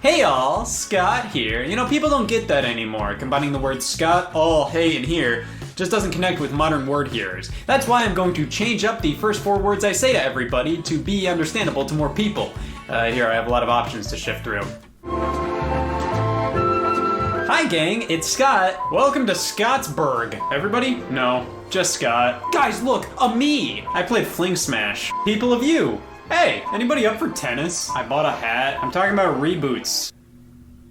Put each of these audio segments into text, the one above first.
Hey all, Scott here. You know, people don't get that anymore. Combining the words Scott, all, hey, and here just doesn't connect with modern word hearers. That's why I'm going to change up the first 4 words I say to everybody to be understandable to more people. Here, I have a lot of options to shift through. Hi gang, it's Scott. Welcome to Scottsburg. Everybody? No, just Scott. Guys, look, a me! I played Fling Smash. People of you. Hey, anybody up for tennis? I bought a hat. I'm talking about Reboots.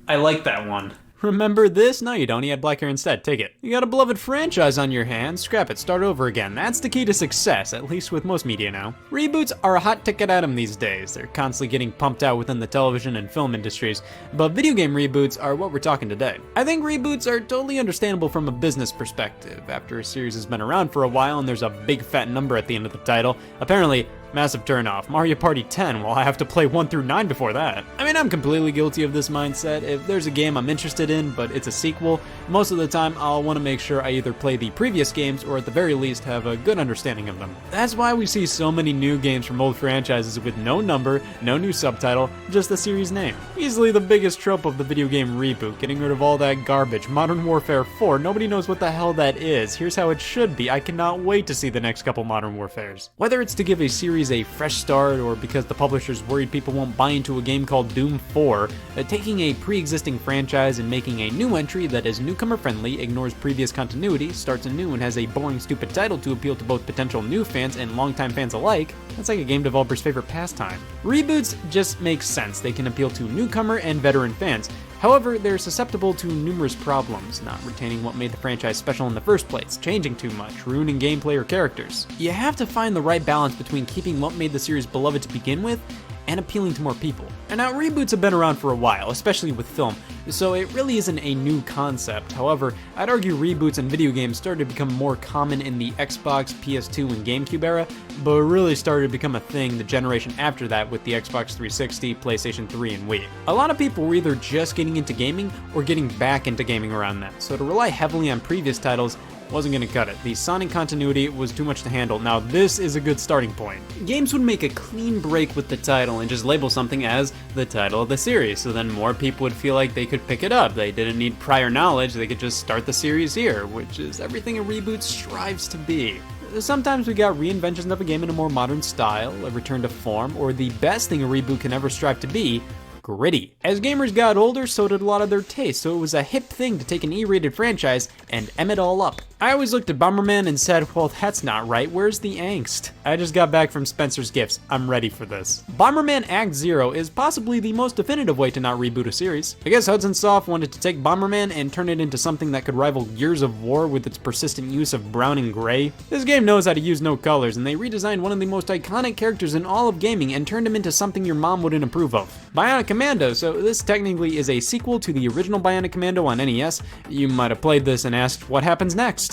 I like that one. Remember this? No, you don't. He had black hair instead. Take it. You got a beloved franchise on your hands. Scrap it. Start over again. That's the key to success, at least with most media now. Reboots are a hot ticket item these days. They're constantly getting pumped out within the television and film industries, but video game reboots are what we're talking today. I think reboots are totally understandable from a business perspective. After a series has been around for a while and there's a big fat number at the end of the title, apparently, massive turnoff. Mario Party 10, well, I have to play 1 through 9 before that. I mean, I'm completely guilty of this mindset. If there's a game I'm interested in, but it's a sequel, most of the time I'll want to make sure I either play the previous games or at the very least have a good understanding of them. That's why we see so many new games from old franchises with no number, no new subtitle, just the series name. Easily the biggest trope of the video game reboot, getting rid of all that garbage. Modern Warfare 4, nobody knows what the hell that is. Here's how it should be. I cannot wait to see the next couple Modern Warfares. Whether it's to give a series a fresh start or because the publisher's worried people won't buy into a game called Doom 4, taking a pre-existing franchise and making a new entry that is newcomer friendly, ignores previous continuity, starts anew and has a boring stupid title to appeal to both potential new fans and longtime fans alike, that's like a game developer's favorite pastime. Reboots just make sense. They can appeal to newcomer and veteran fans. However, they're susceptible to numerous problems, not retaining what made the franchise special in the first place, changing too much, ruining gameplay or characters. You have to find the right balance between keeping what made the series beloved to begin with and appealing to more people. And now reboots have been around for a while, especially with film, so it really isn't a new concept. However, I'd argue reboots in video games started to become more common in the Xbox, PS2, and GameCube era, but really started to become a thing the generation after that with the Xbox 360, PlayStation 3, and Wii. A lot of people were either just getting into gaming or getting back into gaming around that, so to rely heavily on previous titles wasn't gonna cut it. The Sonic continuity was too much to handle. Now this is a good starting point. Games would make a clean break with the title and just label something as the title of the series, so then more people would feel like they could pick it up. They didn't need prior knowledge, they could just start the series here, which is everything a reboot strives to be. Sometimes we got reinventions of a game in a more modern style, a return to form, or the best thing a reboot can ever strive to be, gritty. As gamers got older, so did a lot of their tastes, so it was a hip thing to take an E-rated franchise and M it all up. I always looked at Bomberman and said, well, that's not right, where's the angst? I just got back from Spencer's Gifts, I'm ready for this. Bomberman Act Zero is possibly the most definitive way to not reboot a series. I guess Hudson Soft wanted to take Bomberman and turn it into something that could rival Gears of War with its persistent use of brown and gray. This game knows how to use no colors, and they redesigned one of the most iconic characters in all of gaming and turned him into something your mom wouldn't approve of. Bionic Commando, so this technically is a sequel to the original Bionic Commando on NES. You might have played this and asked, what happens next?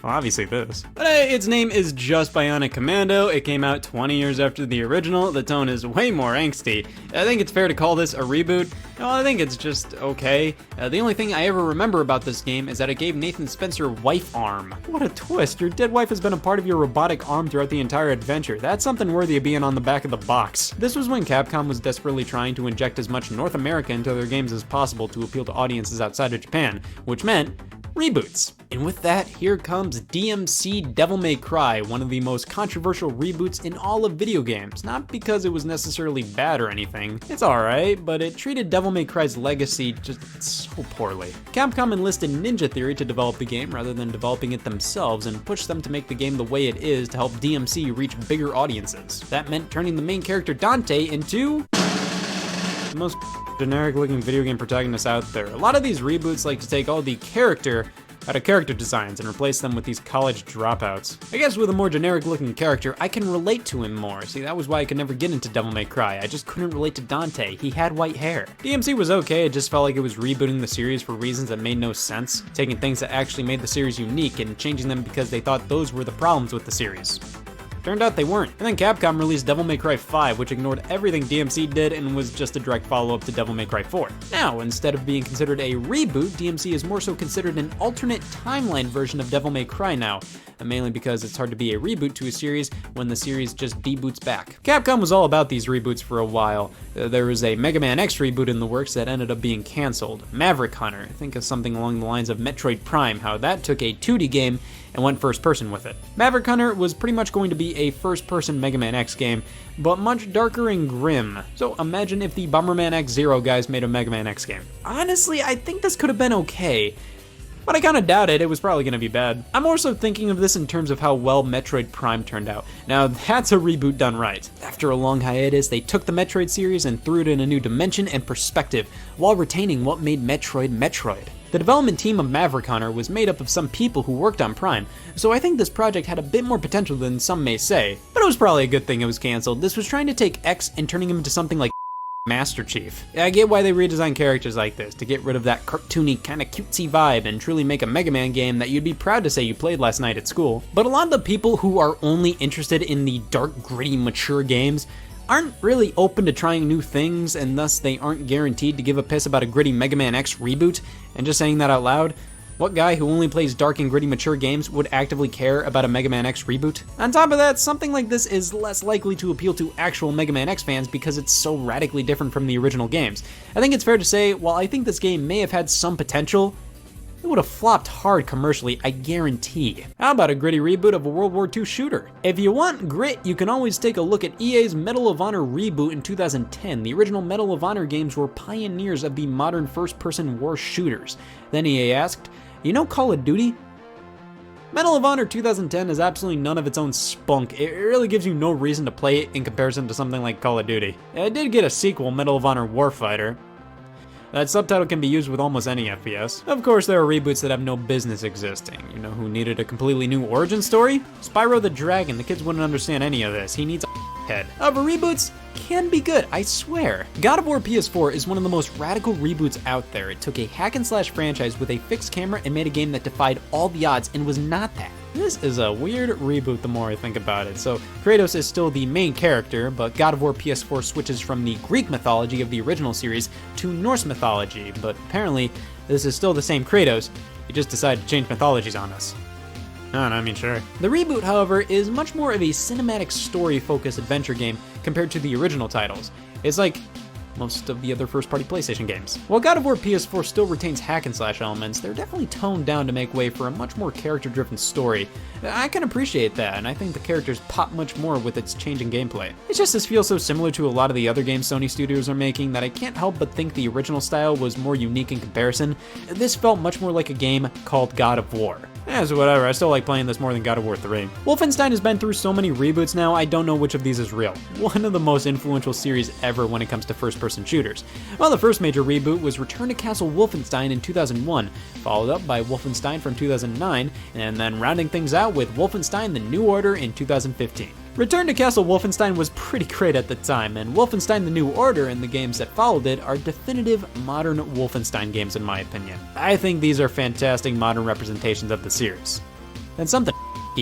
Well, obviously this. But its name is just Bionic Commando. It came out 20 years after the original. The tone is way more angsty. I think it's fair to call this a reboot. Well, I think it's just okay. The only thing I ever remember about this game is that it gave Nathan Spencer wife arm. What a twist. Your dead wife has been a part of your robotic arm throughout the entire adventure. That's something worthy of being on the back of the box. This was when Capcom was desperately trying to inject as much North America into their games as possible to appeal to audiences outside of Japan, which meant reboots. And with that, here comes DMC Devil May Cry, one of the most controversial reboots in all of video games. Not because it was necessarily bad or anything, it's alright, but it treated Devil May Cry's legacy just so poorly. Capcom enlisted Ninja Theory to develop the game rather than developing it themselves and pushed them to make the game the way it is to help DMC reach bigger audiences. That meant turning the main character Dante into the most generic looking video game protagonist out there. A lot of these reboots like to take all the character out of character designs and replace them with these college dropouts. I guess with a more generic looking character, I can relate to him more. See, that was why I could never get into Devil May Cry. I just couldn't relate to Dante. He had white hair. DMC was okay, it just felt like it was rebooting the series for reasons that made no sense, taking things that actually made the series unique and changing them because they thought those were the problems with the series. Turned out they weren't. And then Capcom released Devil May Cry 5, which ignored everything DMC did and was just a direct follow-up to Devil May Cry 4. Now, instead of being considered a reboot, DMC is more so considered an alternate timeline version of Devil May Cry now, mainly because it's hard to be a reboot to a series when the series just deboots back. Capcom was all about these reboots for a while. There was a Mega Man X reboot in the works that ended up being cancelled. Maverick Hunter, think of something along the lines of Metroid Prime, how that took a 2D game and went first person with it. Maverick Hunter was pretty much going to be a first person Mega Man X game, but much darker and grim. So imagine if the Bomberman X-Zero guys made a Mega Man X game. Honestly, I think this could have been okay, but I kinda doubt it was probably gonna be bad. I'm also thinking of this in terms of how well Metroid Prime turned out. Now that's a reboot done right. After a long hiatus, they took the Metroid series and threw it in a new dimension and perspective, while retaining what made Metroid Metroid. The development team of Maverick Hunter was made up of some people who worked on Prime, so I think this project had a bit more potential than some may say, but it was probably a good thing it was cancelled. This was trying to take X and turning him into something like Master Chief. I get why they redesign characters like this, to get rid of that cartoony, kinda cutesy vibe and truly make a Mega Man game that you'd be proud to say you played last night at school. But a lot of the people who are only interested in the dark, gritty, mature games aren't really open to trying new things, and thus they aren't guaranteed to give a piss about a gritty Mega Man X reboot. And just saying that out loud, what guy who only plays dark and gritty mature games would actively care about a Mega Man X reboot? On top of that, something like this is less likely to appeal to actual Mega Man X fans because it's so radically different from the original games. I think it's fair to say, while I think this game may have had some potential, it would have flopped hard commercially, I guarantee. How about a gritty reboot of a World War II shooter? If you want grit, you can always take a look at EA's Medal of Honor reboot in 2010. The original Medal of Honor games were pioneers of the modern first-person war shooters. Then EA asked, you know Call of Duty? Medal of Honor 2010 has absolutely none of its own spunk. It really gives you no reason to play it in comparison to something like Call of Duty. It did get a sequel, Medal of Honor Warfighter. That subtitle can be used with almost any FPS. Of course, there are reboots that have no business existing. You know who needed a completely new origin story? Spyro the Dragon. The kids wouldn't understand any of this. He needs a head. However, reboots can be good, I swear. God of War PS4 is one of the most radical reboots out there. It took a hack and slash franchise with a fixed camera and made a game that defied all the odds and was not that. This is a weird reboot the more I think about it. So Kratos is still the main character, but God of War PS4 switches from the Greek mythology of the original series to Norse mythology, but apparently this is still the same Kratos. He just decided to change mythologies on us. I mean, sure. The reboot, however, is much more of a cinematic story-focused adventure game compared to the original titles. It's like most of the other first-party PlayStation games. While God of War PS4 still retains hack-and-slash elements, they're definitely toned down to make way for a much more character-driven story. I can appreciate that, and I think the characters pop much more with its changing gameplay. It's just this feels so similar to a lot of the other games Sony Studios are making that I can't help but think the original style was more unique in comparison. This felt much more like a game called God of War. So whatever, I still like playing this more than God of War 3. Wolfenstein has been through so many reboots now, I don't know which of these is real. One of the most influential series ever when it comes to first-person shooters. Well, the first major reboot was Return to Castle Wolfenstein in 2001, followed up by Wolfenstein from 2009, and then rounding things out with Wolfenstein The New Order in 2015. Return to Castle Wolfenstein was pretty great at the time, and Wolfenstein The New Order and the games that followed it are definitive modern Wolfenstein games in my opinion. I think these are fantastic modern representations of the series. And something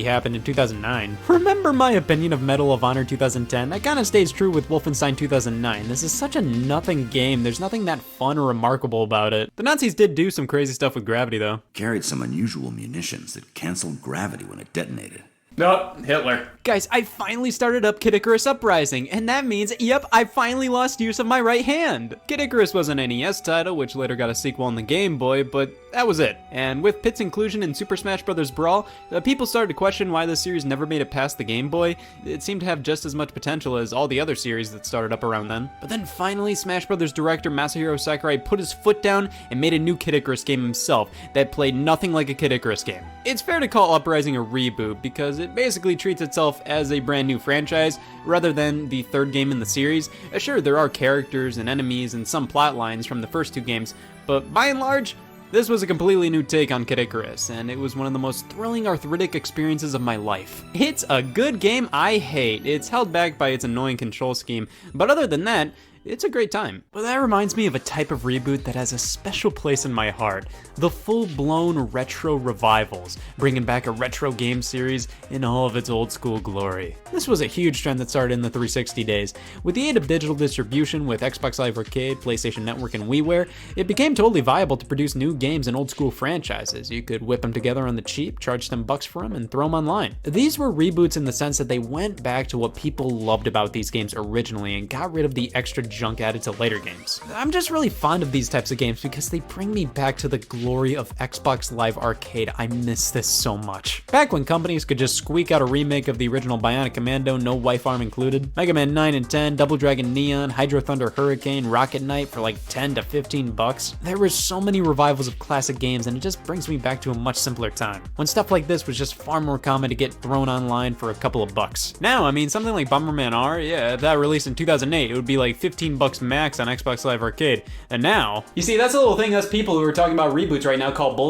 happened in 2009. Remember my opinion of Medal of Honor 2010? That kinda stays true with Wolfenstein 2009. This is such a nothing game, there's nothing that fun or remarkable about it. The Nazis did do some crazy stuff with gravity though. Carried some unusual munitions that canceled gravity when it detonated. Nope, Hitler. Guys, I finally started up Kid Icarus Uprising, and that means, yep, I finally lost use of my right hand. Kid Icarus was an NES title, which later got a sequel on the Game Boy, but that was it. And with Pit's inclusion in Super Smash Bros. Brawl, people started to question why this series never made it past the Game Boy. It seemed to have just as much potential as all the other series that started up around then. But then finally, Smash Bros. Director Masahiro Sakurai put his foot down and made a new Kid Icarus game himself that played nothing like a Kid Icarus game. It's fair to call Uprising a reboot because it basically treats itself as a brand new franchise rather than the third game in the series. Sure, there are characters and enemies and some plot lines from the first two games, but by and large, this was a completely new take on Kid Icarus, and it was one of the most thrilling arthritic experiences of my life. It's a good game I hate. It's held back by its annoying control scheme, but other than that, It's a great time. But that reminds me of a type of reboot that has a special place in my heart. The full-blown retro revivals, bringing back a retro game series in all of its old school glory. This was a huge trend that started in the 360 days. With the aid of digital distribution with Xbox Live Arcade, PlayStation Network, and WiiWare, it became totally viable to produce new games and old school franchises. You could whip them together on the cheap, charge them bucks for them, and throw them online. These were reboots in the sense that they went back to what people loved about these games originally and got rid of the extra junk added to later games. I'm just really fond of these types of games because they bring me back to the glory of Xbox Live Arcade. I miss this so much. Back when companies could just squeak out a remake of the original Bionic Commando, no wife arm included, Mega Man 9 and 10, Double Dragon Neon, Hydro Thunder Hurricane, Rocket Knight for like 10 to 15 bucks. There were so many revivals of classic games and it just brings me back to a much simpler time, when stuff like this was just far more common to get thrown online for a couple of bucks. Now, I mean, something like Bomberman R, yeah, if that released in 2008, it would be like 15 bucks max on Xbox Live Arcade. And now, you see, that's a little thing us people who are talking about reboots right now call bull.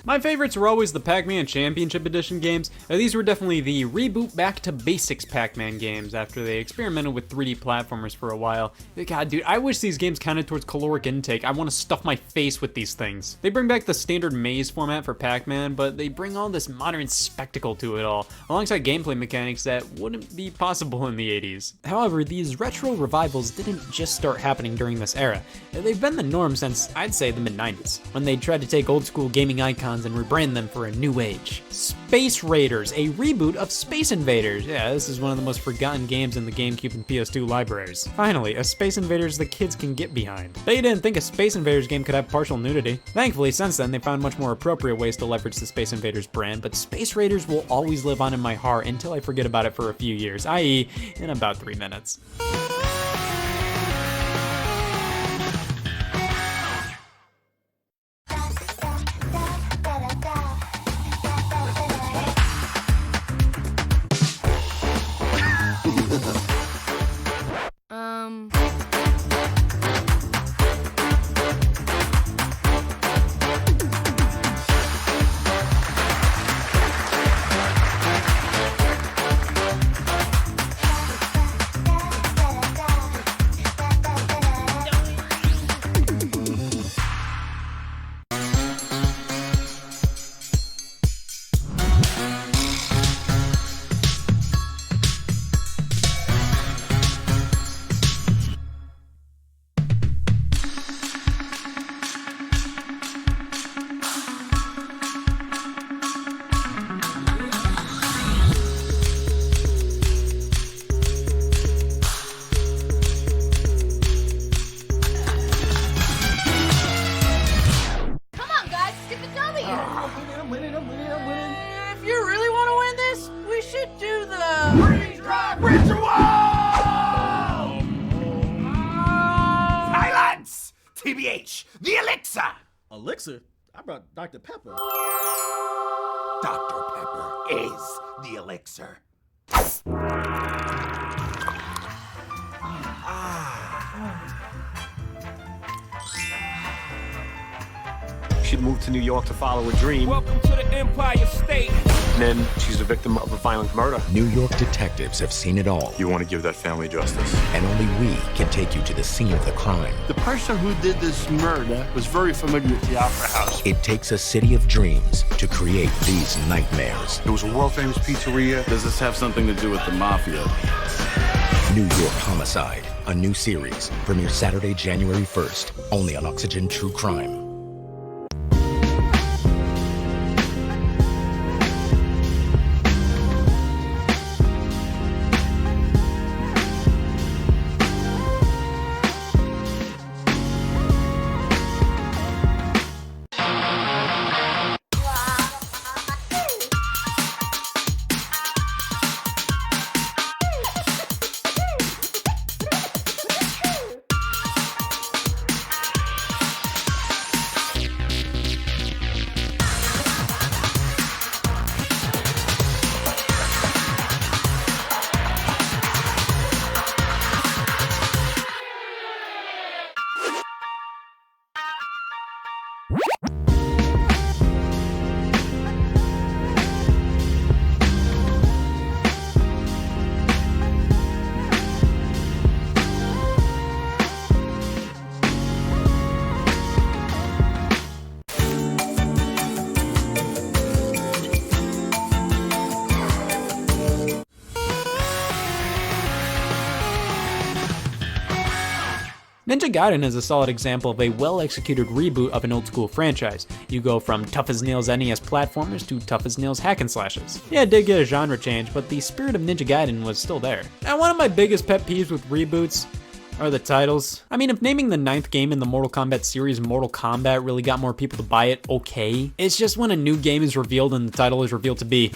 My favorites were always the Pac-Man Championship Edition games. These were definitely the reboot back to basics Pac-Man games after they experimented with 3D platformers for a while. God, dude, I wish these games counted towards caloric intake. I want to stuff my face with these things. They bring back the standard maze format for Pac-Man, but they bring all this modern spectacle to it all, alongside gameplay mechanics that wouldn't be possible in the 80s. However, these retro revivals didn't just start happening during this era. They've been the norm since, I'd say, the mid-90s, when they tried to take old school gaming icons and rebrand them for a new age. Space Raiders, a reboot of Space Invaders. Yeah, this is one of the most forgotten games in the GameCube and PS2 libraries. Finally, a Space Invaders the kids can get behind. They didn't think a Space Invaders game could have partial nudity. Thankfully, since then, they found much more appropriate ways to leverage the Space Invaders brand, but Space Raiders will always live on in my heart until I forget about it for a few years, i.e., in about 3 minutes. If you really want to win this, we should do the freeze drive ritual! Silence! TBH, the elixir! Elixir? I brought Dr. Pepper. Dr. Pepper is the elixir. She'd moved to New York to follow a dream. Welcome to the Empire State. And then she's a victim of a violent murder. New York detectives have seen it all, You want to give that family justice? and only we can take you to the scene of the crime. The person who did this murder was very familiar with the Opera House. It takes a city of dreams to create these nightmares. It was a world-famous pizzeria. Does this have something to do with the mafia? New York Homicide, a new series, premieres Saturday, January 1st, only on Oxygen True Crime. Ninja Gaiden is a solid example of a well-executed reboot of an old-school franchise. You go from tough-as-nails NES platformers to tough-as-nails hack-and-slashes. Yeah, it did get a genre change, but the spirit of Ninja Gaiden was still there. Now, one of my biggest pet peeves with reboots are the titles. I mean, if naming the 9th game in the Mortal Kombat series Mortal Kombat really got more people to buy it, okay. It's just when a new game is revealed and the title is revealed to be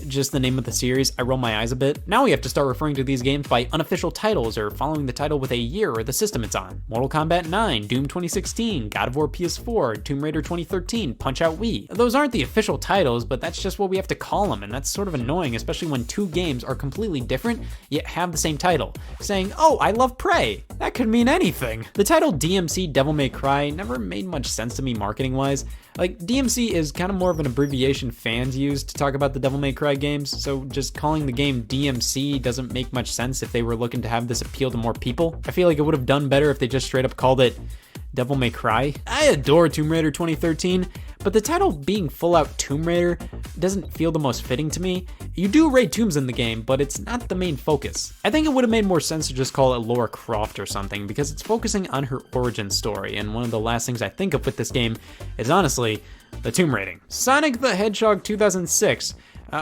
just the name of the series, I roll my eyes a bit. Now we have to start referring to these games by unofficial titles or following the title with a year or the system it's on. Mortal Kombat 9, Doom 2016, God of War PS4, Tomb Raider 2013, Punch-Out Wii. Those aren't the official titles, but that's just what we have to call them, and that's sort of annoying, especially when two games are completely different, yet have the same title. Saying, oh, I love Prey. That could mean anything. The title DMC Devil May Cry never made much sense to me marketing-wise. Like, DMC is kind of more of an abbreviation fans use to talk about the Devil May Cry games, so just calling the game DMC doesn't make much sense if they were looking to have this appeal to more people. I feel like it would have done better if they just straight up called it Devil May Cry. I adore Tomb Raider 2013, but the title being full out Tomb Raider doesn't feel the most fitting to me. You do raid tombs in the game, but it's not the main focus. I think it would have made more sense to just call it Lara Croft or something, because it's focusing on her origin story, and one of the last things I think of with this game is honestly the tomb raiding. Sonic the Hedgehog 2006.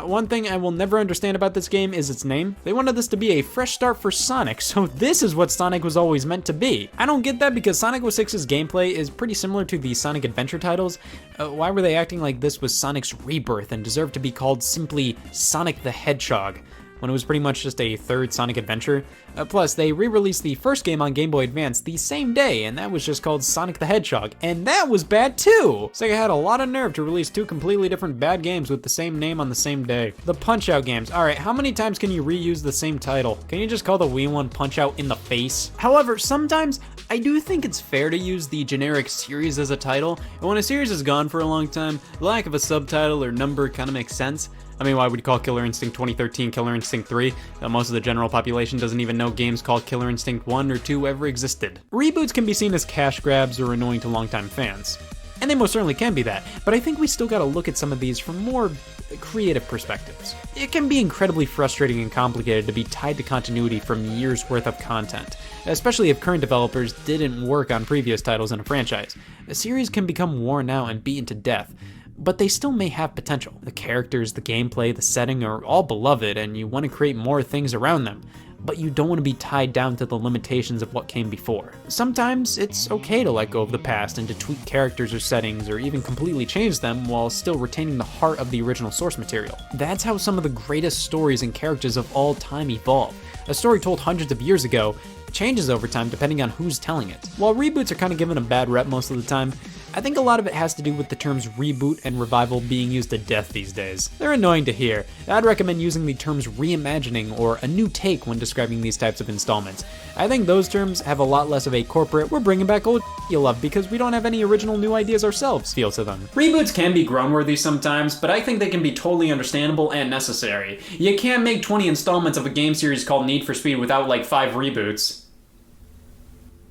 One thing I will never understand about this game is its name. They wanted this to be a fresh start for Sonic, so this is what Sonic was always meant to be. I don't get that because Sonic 06's gameplay is pretty similar to the Sonic Adventure titles. Why were they acting like this was Sonic's rebirth and deserved to be called simply Sonic the Hedgehog, when it was pretty much just a third Sonic Adventure? Plus, they re-released the first game on Game Boy Advance the same day, and that was just called Sonic the Hedgehog, and that was bad too! Sega had a lot of nerve to release two completely different bad games with the same name on the same day. The Punch-Out games. Alright, how many times can you reuse the same title? Can you just call the Wii one Punch-Out in the Face? However, sometimes I do think it's fair to use the generic series as a title, and when a series is gone for a long time, the lack of a subtitle or number kind of makes sense. I mean, why would you call Killer Instinct 2013 Killer Instinct 3? Most of the general population doesn't even know games called Killer Instinct 1 or 2 ever existed. Reboots can be seen as cash grabs or annoying to longtime fans. And they most certainly can be that, but I think we still gotta look at some of these from more creative perspectives. It can be incredibly frustrating and complicated to be tied to continuity from years worth of content, especially if current developers didn't work on previous titles in a franchise. A series can become worn out and beaten to death, but they still may have potential. The characters, the gameplay, the setting are all beloved, and you want to create more things around them, but you don't want to be tied down to the limitations of what came before. Sometimes it's okay to let go of the past and to tweak characters or settings or even completely change them while still retaining the heart of the original source material. That's how some of the greatest stories and characters of all time evolve. A story told hundreds of years ago changes over time depending on who's telling it. While reboots are kind of given a bad rep most of the time, I think a lot of it has to do with the terms reboot and revival being used to death these days. They're annoying to hear. I'd recommend using the terms reimagining or a new take when describing these types of installments. I think those terms have a lot less of a corporate, we're bringing back old you love because we don't have any original new ideas ourselves feel to them. Reboots can be groan-worthy sometimes, but I think they can be totally understandable and necessary. You can't make 20 installments of a game series called Need for Speed without like 5 reboots.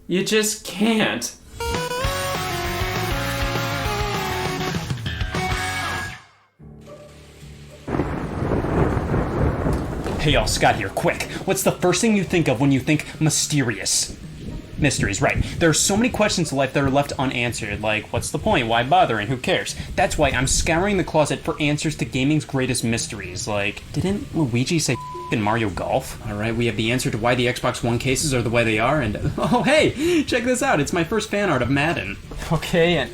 You just can't. Hey y'all, Scott here, quick. What's the first thing you think of when you think mysterious? Mysteries, right. There are so many questions in life that are left unanswered, like what's the point, why bother, and who cares? That's why I'm scouring the closet for answers to gaming's greatest mysteries, like, didn't Luigi say in Mario Golf? Alright, we have the answer to why the Xbox One cases are the way they are, and oh hey, check this out, it's my first fan art of Madden. Okay, and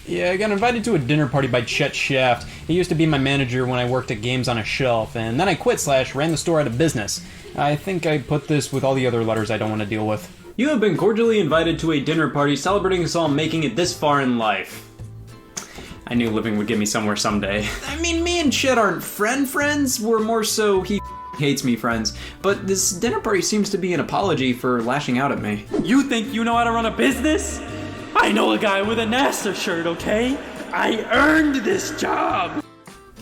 yeah, I got invited to a dinner party by Chet Shaft. He used to be my manager when I worked at Games on a Shelf, and then I quit / ran the store out of business. I think I put this with all the other letters I don't want to deal with. You have been cordially invited to a dinner party celebrating us all making it this far in life. I knew living would get me somewhere someday. I mean, me and Chet aren't friends, we're more so he hates me friends, but this dinner party seems to be an apology for lashing out at me. You think you know how to run a business? I know a guy with a NASA shirt, okay? I earned this job!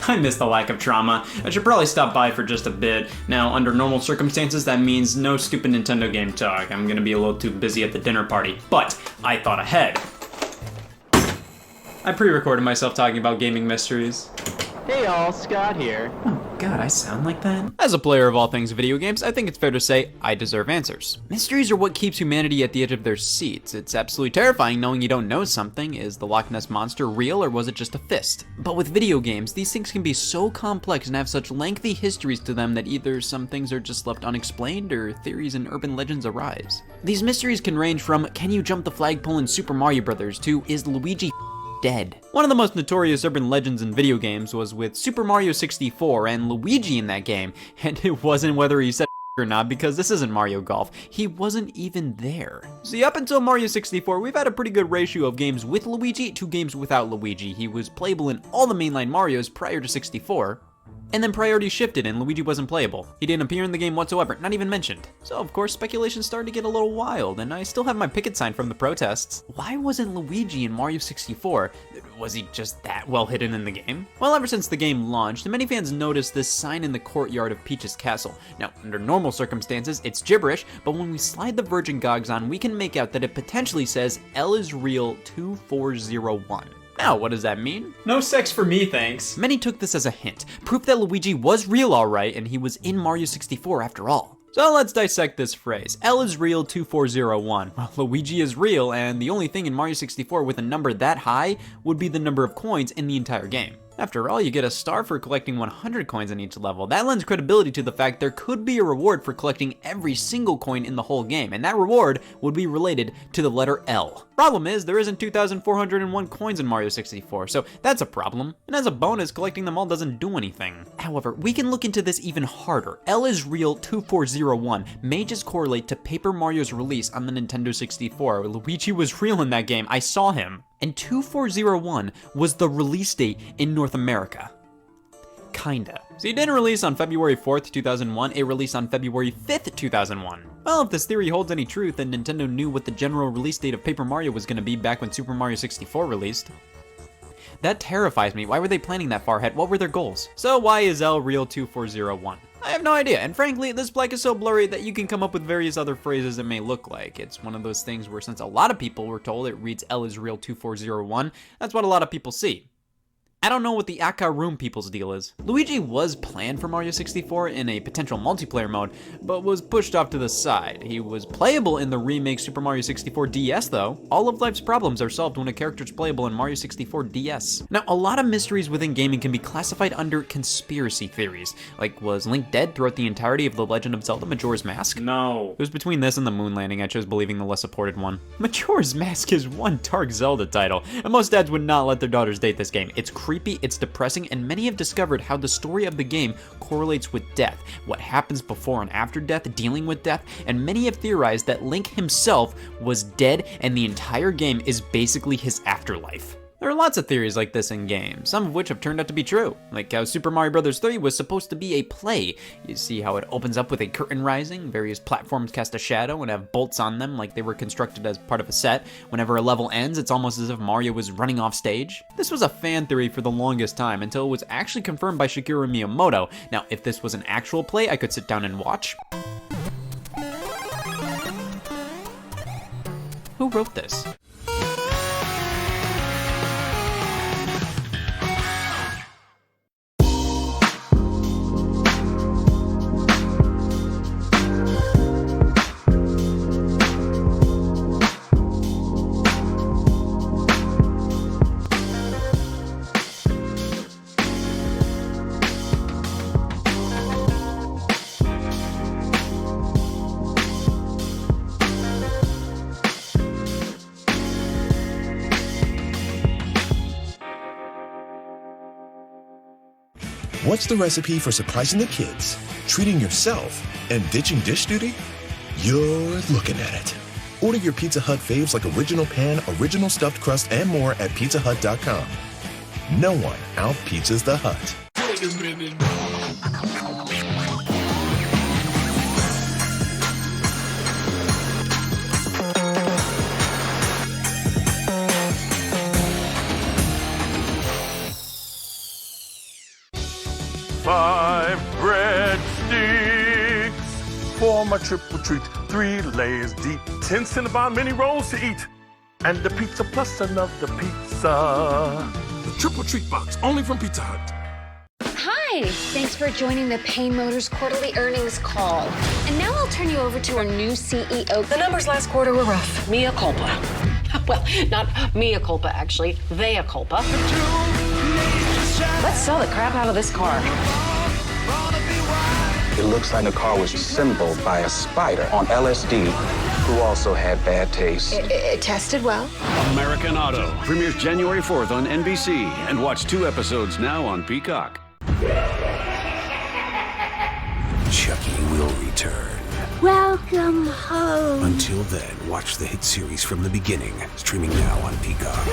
I miss the lack of trauma. I should probably stop by for just a bit. Now, under normal circumstances, that means no stupid Nintendo game talk. I'm gonna be a little too busy at the dinner party. But I thought ahead. I pre-recorded myself talking about gaming mysteries. Hey y'all, Scott here. Oh, God, I sound like that? As a player of all things video games, I think it's fair to say I deserve answers. Mysteries are what keeps humanity at the edge of their seats. It's absolutely terrifying knowing you don't know something. Is the Loch Ness Monster real or was it just a fist? But with video games, these things can be so complex and have such lengthy histories to them that either some things are just left unexplained or theories and urban legends arise. These mysteries can range from, can you jump the flagpole in Super Mario Bros. To, is Luigi dead? One of the most notorious urban legends in video games was with Super Mario 64 and Luigi in that game, and it wasn't whether he said or not, because this isn't Mario Golf. He wasn't even there. See, up until Mario 64, we've had a pretty good ratio of games with Luigi to games without Luigi. He was playable in all the mainline Marios prior to 64. And then priorities shifted and Luigi wasn't playable. He didn't appear in the game whatsoever, not even mentioned. So of course speculation started to get a little wild, and I still have my picket sign from the protests. Why wasn't Luigi in Mario 64? Was he just that well hidden in the game? Well, ever since the game launched, many fans noticed this sign in the courtyard of Peach's castle. Now, under normal circumstances, it's gibberish, but when we slide the Virgin Gogs on, we can make out that it potentially says L is real 2401. Now, what does that mean? No sex for me, thanks. Many took this as a hint, proof that Luigi was real alright and he was in Mario 64 after all. So let's dissect this phrase. L is real 2401. Well, Luigi is real, and the only thing in Mario 64 with a number that high would be the number of coins in the entire game. After all, you get a star for collecting 100 coins in each level. That lends credibility to the fact there could be a reward for collecting every single coin in the whole game, and that reward would be related to the letter L. Problem is, there isn't 2,401 coins in Mario 64, so that's a problem. And as a bonus, collecting them all doesn't do anything. However, we can look into this even harder. L is real 2401 may just correlate to Paper Mario's release on the Nintendo 64. Luigi was real in that game, I saw him. And 2401 was the release date in North America. Kinda. So it didn't release on February 4th, 2001, it released on February 5th, 2001. Well, if this theory holds any truth, then Nintendo knew what the general release date of Paper Mario was gonna be back when Super Mario 64 released. That terrifies me. Why were they planning that far ahead? What were their goals? So why is L real 2401? I have no idea, and frankly, this blank is so blurry that you can come up with various other phrases it may look like. It's one of those things where since a lot of people were told it reads L is real 2401, that's what a lot of people see. I don't know what the Aka Room people's deal is. Luigi was planned for Mario 64 in a potential multiplayer mode, but was pushed off to the side. He was playable in the remake Super Mario 64 DS though. All of life's problems are solved when a character's playable in Mario 64 DS. Now, a lot of mysteries within gaming can be classified under conspiracy theories. Like, was Link dead throughout the entirety of The Legend of Zelda Majora's Mask? No. It was between this and the moon landing. I chose believing the less supported one. Majora's Mask is one dark Zelda title, and most dads would not let their daughters date this game. It's creepy, it's depressing, and many have discovered how the story of the game correlates with death, what happens before and after death, dealing with death, and many have theorized that Link himself was dead and the entire game is basically his afterlife. There are lots of theories like this in games, some of which have turned out to be true, like how Super Mario Bros. 3 was supposed to be a play. You see how it opens up with a curtain rising, various platforms cast a shadow and have bolts on them like they were constructed as part of a set. Whenever a level ends, it's almost as if Mario was running off stage. This was a fan theory for the longest time until it was actually confirmed by Shigeru Miyamoto. Now, if this was an actual play, I could sit down and watch. Who wrote this? What's the recipe for surprising the kids, treating yourself, and ditching dish duty? You're looking at it. Order your Pizza Hut faves like original pan, original stuffed crust, and more at pizzahut.com. No one out-pizzas the Hut. Wait a minute. 5 breadsticks for my triple treat. 3 layers deep, 10 Cinnabon mini rolls to eat, and the pizza plus another pizza. The triple treat box, only from Pizza Hut. Hi, Hi, thanks for joining the Payne Motors quarterly earnings call. And now I'll turn you over to our new CEO. The numbers last quarter were rough. Mea culpa. Well, not mea culpa, actually. Vea culpa. Let's sell the crap out of this car. It looks like the car was assembled by a spider on LSD who also had bad taste. It tested well. American Auto premieres January 4th on NBC and watch 2 episodes now on Peacock. Chucky will return. Welcome home. Until then, watch the hit series from the beginning, streaming now on Peacock.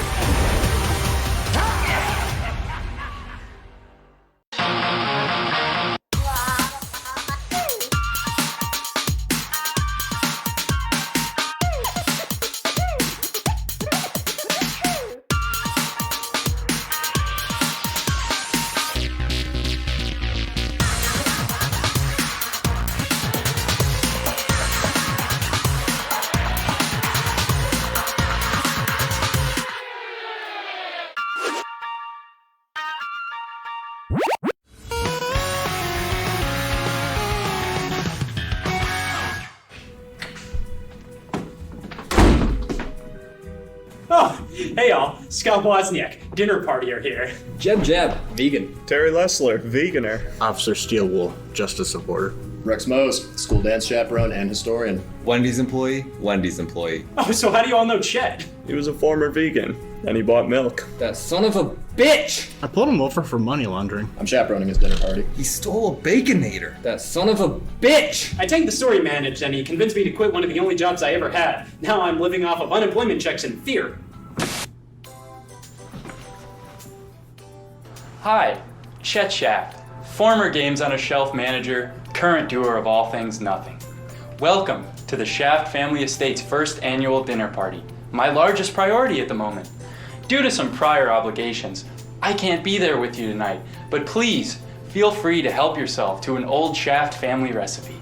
Oh, hey y'all, Scott Wozniak, dinner partier here. Jeb, vegan. Terry Lessler, veganer. Officer Steelwool, justice supporter. Rex Mose, school dance chaperone and historian. Wendy's employee. Oh, so how do you all know Chet? He was a former vegan, and he bought milk. That son of a bitch! I pulled him over for money laundering. I'm chaperoning his dinner party. He stole a Baconator. That son of a bitch! I tanked the store he managed, and he convinced me to quit one of the only jobs I ever had. Now I'm living off of unemployment checks in fear. Hi, Chet Shaft, former Games on a Shelf manager, current doer of all things nothing. Welcome to the Shaft Family Estate's first annual dinner party, my largest priority at the moment. Due to some prior obligations, I can't be there with you tonight, but please feel free to help yourself to an old Shaft family recipe.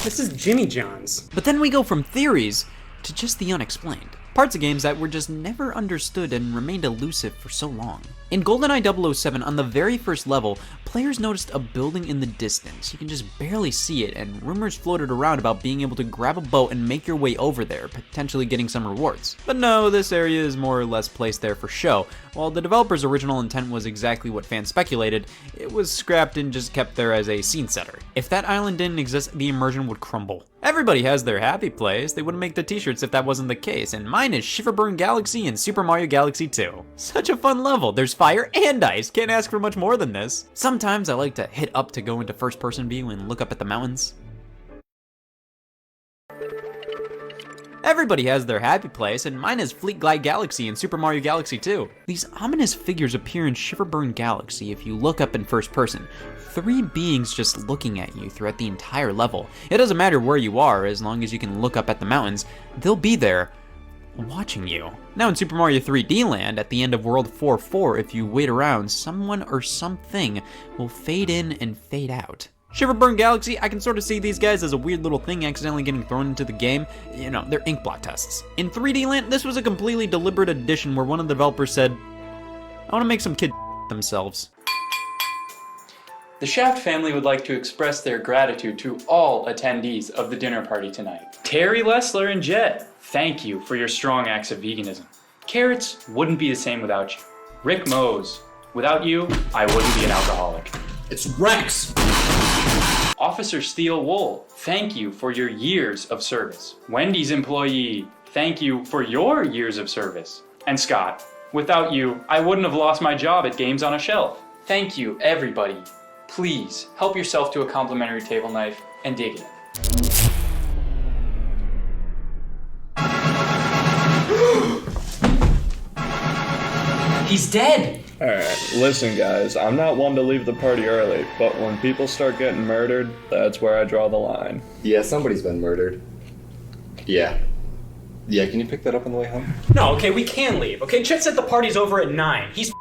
This is Jimmy John's. But then we go from theories to just the unexplained. Parts of games that were just never understood and remained elusive for so long. In GoldenEye 007, on the very first level, players noticed a building in the distance. You can just barely see it, and rumors floated around about being able to grab a boat and make your way over there, potentially getting some rewards. But no, this area is more or less placed there for show. While the developer's original intent was exactly what fans speculated, it was scrapped and just kept there as a scene setter. If that island didn't exist, the immersion would crumble. Everybody has their happy place. They wouldn't make the t-shirts if that wasn't the case, and mine is Shiverburn Galaxy and Super Mario Galaxy 2. Such a fun level. There's fire and ice. Can't ask for much more than this. Sometimes I like to hit up to go into first-person view and look up at the mountains. Everybody has their happy place, and mine is Fleet Glide Galaxy and Super Mario Galaxy 2. These ominous figures appear in Shiverburn Galaxy if you look up in first person. 3 beings just looking at you throughout the entire level. It doesn't matter where you are, as long as you can look up at the mountains, they'll be there, watching you. Now in Super Mario 3D Land, at the end of World 4-4, if you wait around, someone or something will fade in and fade out. Shiverburn Galaxy, I can sort of see these guys as a weird little thing accidentally getting thrown into the game. You know, they're ink blot tests. In 3D Land, this was a completely deliberate addition where one of the developers said, I want to make some kids themselves. The Shaft family would like to express their gratitude to all attendees of the dinner party tonight. Terry Lessler and Jet, thank you for your strong acts of veganism. Carrots wouldn't be the same without you. Rick Mose, without you, I wouldn't be an alcoholic. It's Rex! Officer Steel Wool, thank you for your years of service. Wendy's employee, thank you for your years of service. And Scott, without you, I wouldn't have lost my job at Games on a Shelf. Thank you, everybody. Please help yourself to a complimentary table knife and dig in. He's dead! Alright, listen guys, I'm not one to leave the party early, but when people start getting murdered, that's where I draw the line. Yeah, somebody's been murdered. Yeah. Yeah, can you pick that up on the way home? No, okay, we can leave. Okay, Chet said the party's over at 9. He's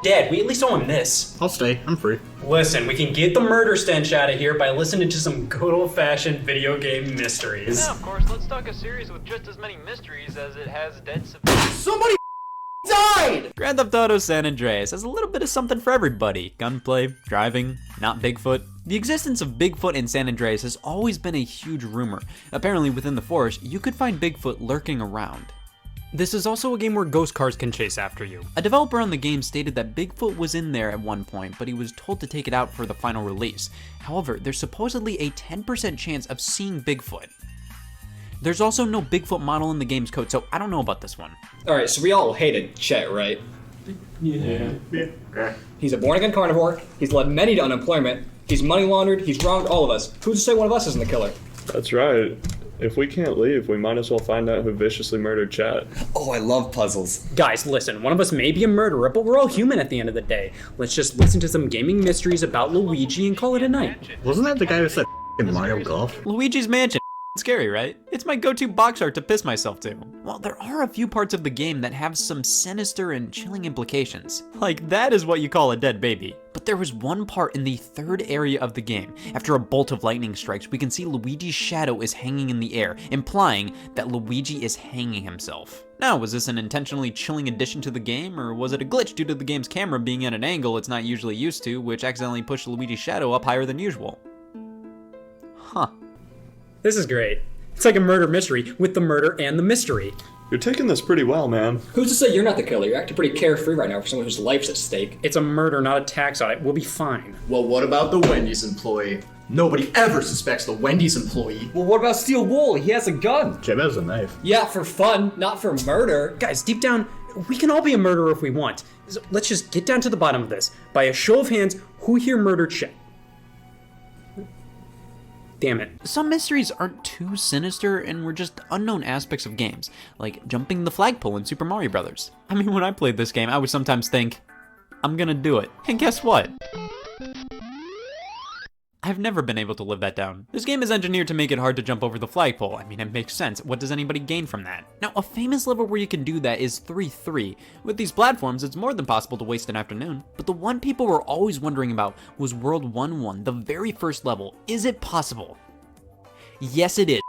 dead. We at least owe him this. I'll stay. I'm free. Listen, we can get the murder stench out of here by listening to some good old-fashioned video game mysteries. Yeah, of course. Let's talk a series with just as many mysteries as it has dead civilians. Somebody died! Grand Theft Auto San Andreas has a little bit of something for everybody. Gunplay, driving, not Bigfoot. The existence of Bigfoot in San Andreas has always been a huge rumor. Apparently within the forest, you could find Bigfoot lurking around. This is also a game where ghost cars can chase after you. A developer on the game stated that Bigfoot was in there at one point, but he was told to take it out for the final release. However, there's supposedly a 10% chance of seeing Bigfoot. There's also no Bigfoot model in the game's code, so I don't know about this one. Alright, so we all hated Chet, right? Yeah. He's a born-again carnivore, he's led many to unemployment, he's money laundered, he's wronged all of us. Who's to say one of us isn't the killer? That's right. If we can't leave, we might as well find out who viciously murdered Chet. Oh, I love puzzles. Guys, listen, one of us may be a murderer, but we're all human at the end of the day. Let's just listen to some gaming mysteries about Luigi and call it a night. Wasn't that the guy who said Mario Golf? Luigi's Mansion. Scary, right? It's my go-to box art to piss myself to. Well, there are a few parts of the game that have some sinister and chilling implications. Like, that is what you call a dead baby. But there was one part in the third area of the game. After a bolt of lightning strikes, we can see Luigi's shadow is hanging in the air, implying that Luigi is hanging himself. Now, was this an intentionally chilling addition to the game, or was it a glitch due to the game's camera being at an angle it's not usually used to, which accidentally pushed Luigi's shadow up higher than usual? Huh. This is great. It's like a murder mystery with the murder and the mystery. You're taking this pretty well, man. Who's to say you're not the killer? You're acting pretty carefree right now for someone whose life's at stake. It's a murder, not a tax audit. We'll be fine. Well, what about the Wendy's employee? Nobody ever suspects the Wendy's employee. Well, what about Steel Wool? He has a gun. Jim has a knife. Yeah, for fun, not for murder. Guys, deep down, we can all be a murderer if we want. So let's just get down to the bottom of this. By a show of hands, who here murdered Chet? Damn it. Some mysteries aren't too sinister and were just unknown aspects of games, like jumping the flagpole in Super Mario Bros. I mean, when I played this game, I would sometimes think, I'm gonna do it. And guess what? I've never been able to live that down. This game is engineered to make it hard to jump over the flagpole. I mean, it makes sense. What does anybody gain from that? Now, a famous level where you can do that is 3-3. With these platforms, it's more than possible to waste an afternoon. But the one people were always wondering about was World 1-1, the very first level. Is it possible? Yes, it is.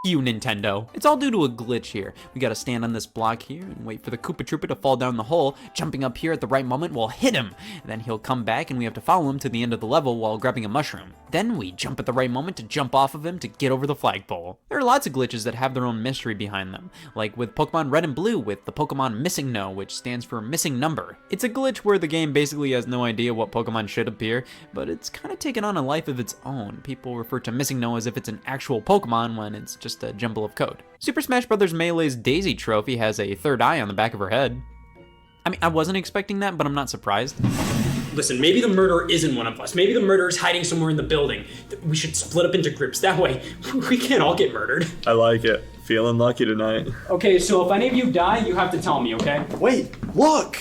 You, Nintendo. It's all due to a glitch here. We gotta stand on this block here and wait for the Koopa Troopa to fall down the hole. Jumping up here at the right moment will hit him. Then he'll come back and we have to follow him to the end of the level while grabbing a mushroom. Then we jump at the right moment to jump off of him to get over the flagpole. There are lots of glitches that have their own mystery behind them, like with Pokemon Red and Blue with the Pokemon Missing No, which stands for missing number. It's a glitch where the game basically has no idea what Pokemon should appear, but it's kind of taken on a life of its own. People refer to Missing No as if it's an actual Pokemon when it's just a jumble of code. Super Smash Bros. Melee's Daisy trophy has a third eye on the back of her head. I mean, I wasn't expecting that, but I'm not surprised. Listen, maybe the murderer isn't one of us. Maybe the murderer is hiding somewhere in the building. We should split up into groups. That way, we can't all get murdered. I like it. Feeling lucky tonight. Okay, so if any of you die, you have to tell me, okay? Wait, look!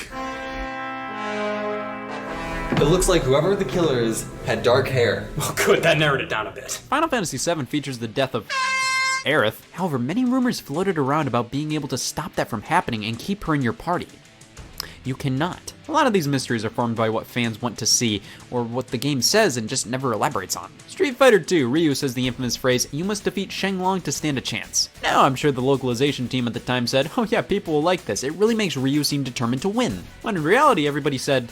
It looks like whoever the killer is had dark hair. Well, good, that narrowed it down a bit. Final Fantasy VII features the death of Aerith. However, many rumors floated around about being able to stop that from happening and keep her in your party. You cannot. A lot of these mysteries are formed by what fans want to see, or what the game says and just never elaborates on. Street Fighter 2, Ryu says the infamous phrase, "You must defeat Shenlong to stand a chance." Now, I'm sure the localization team at the time said, "Oh yeah, people will like this. It really makes Ryu seem determined to win." When in reality, everybody said,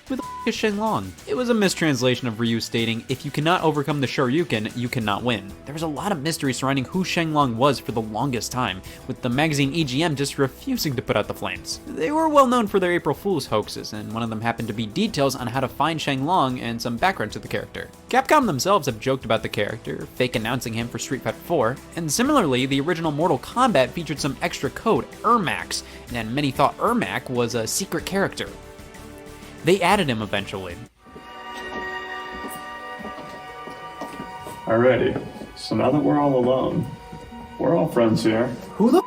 "Who the f*** is Shenlong?" It was a mistranslation of Ryu stating, "If you cannot overcome the Shoryuken, you cannot win." There was a lot of mystery surrounding who Shenlong was for the longest time, with the magazine EGM just refusing to put out the flames. They were well known for their April Fool's hoaxes, and one of them happened to be details on how to find Shenlong and some background to the character. Capcom themselves have joked about the character, fake announcing him for Street Fighter 4, and similarly, the original Mortal Kombat featured some extra code, Ermacs, and many thought Ermac was a secret character. They added him eventually. Alrighty, so now that we're all alone, we're all friends here. Who the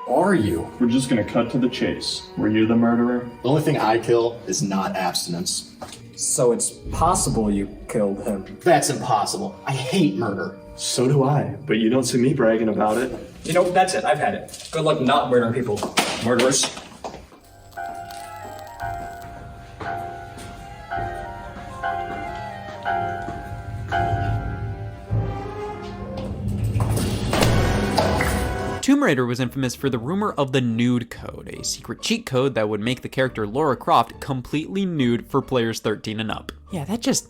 are you? We're just gonna cut to the chase. Were you the murderer? The only thing I kill is not abstinence. So it's possible you killed him. That's impossible. I hate murder. So do I, but you don't see me bragging about it. You know, that's it. I've had it. Good luck not murdering people. Murderers. Tomb Raider was infamous for the rumor of the nude code, a secret cheat code that would make the character Lara Croft completely nude for players 13 and up. Yeah, that just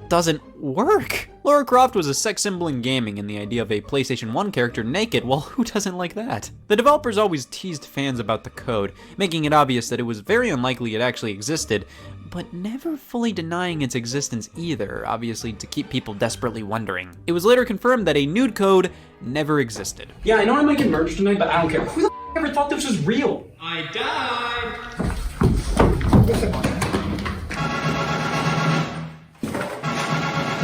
doesn't work. Lara Croft was a sex symbol in gaming, and the idea of a PlayStation 1 character naked, well, who doesn't like that? The developers always teased fans about the code, making it obvious that it was very unlikely it actually existed, but never fully denying its existence either, obviously to keep people desperately wondering. It was later confirmed that a nude code never existed. Yeah, I know I might get murdered tonight, but I don't care. Who the ever thought this was real? I died.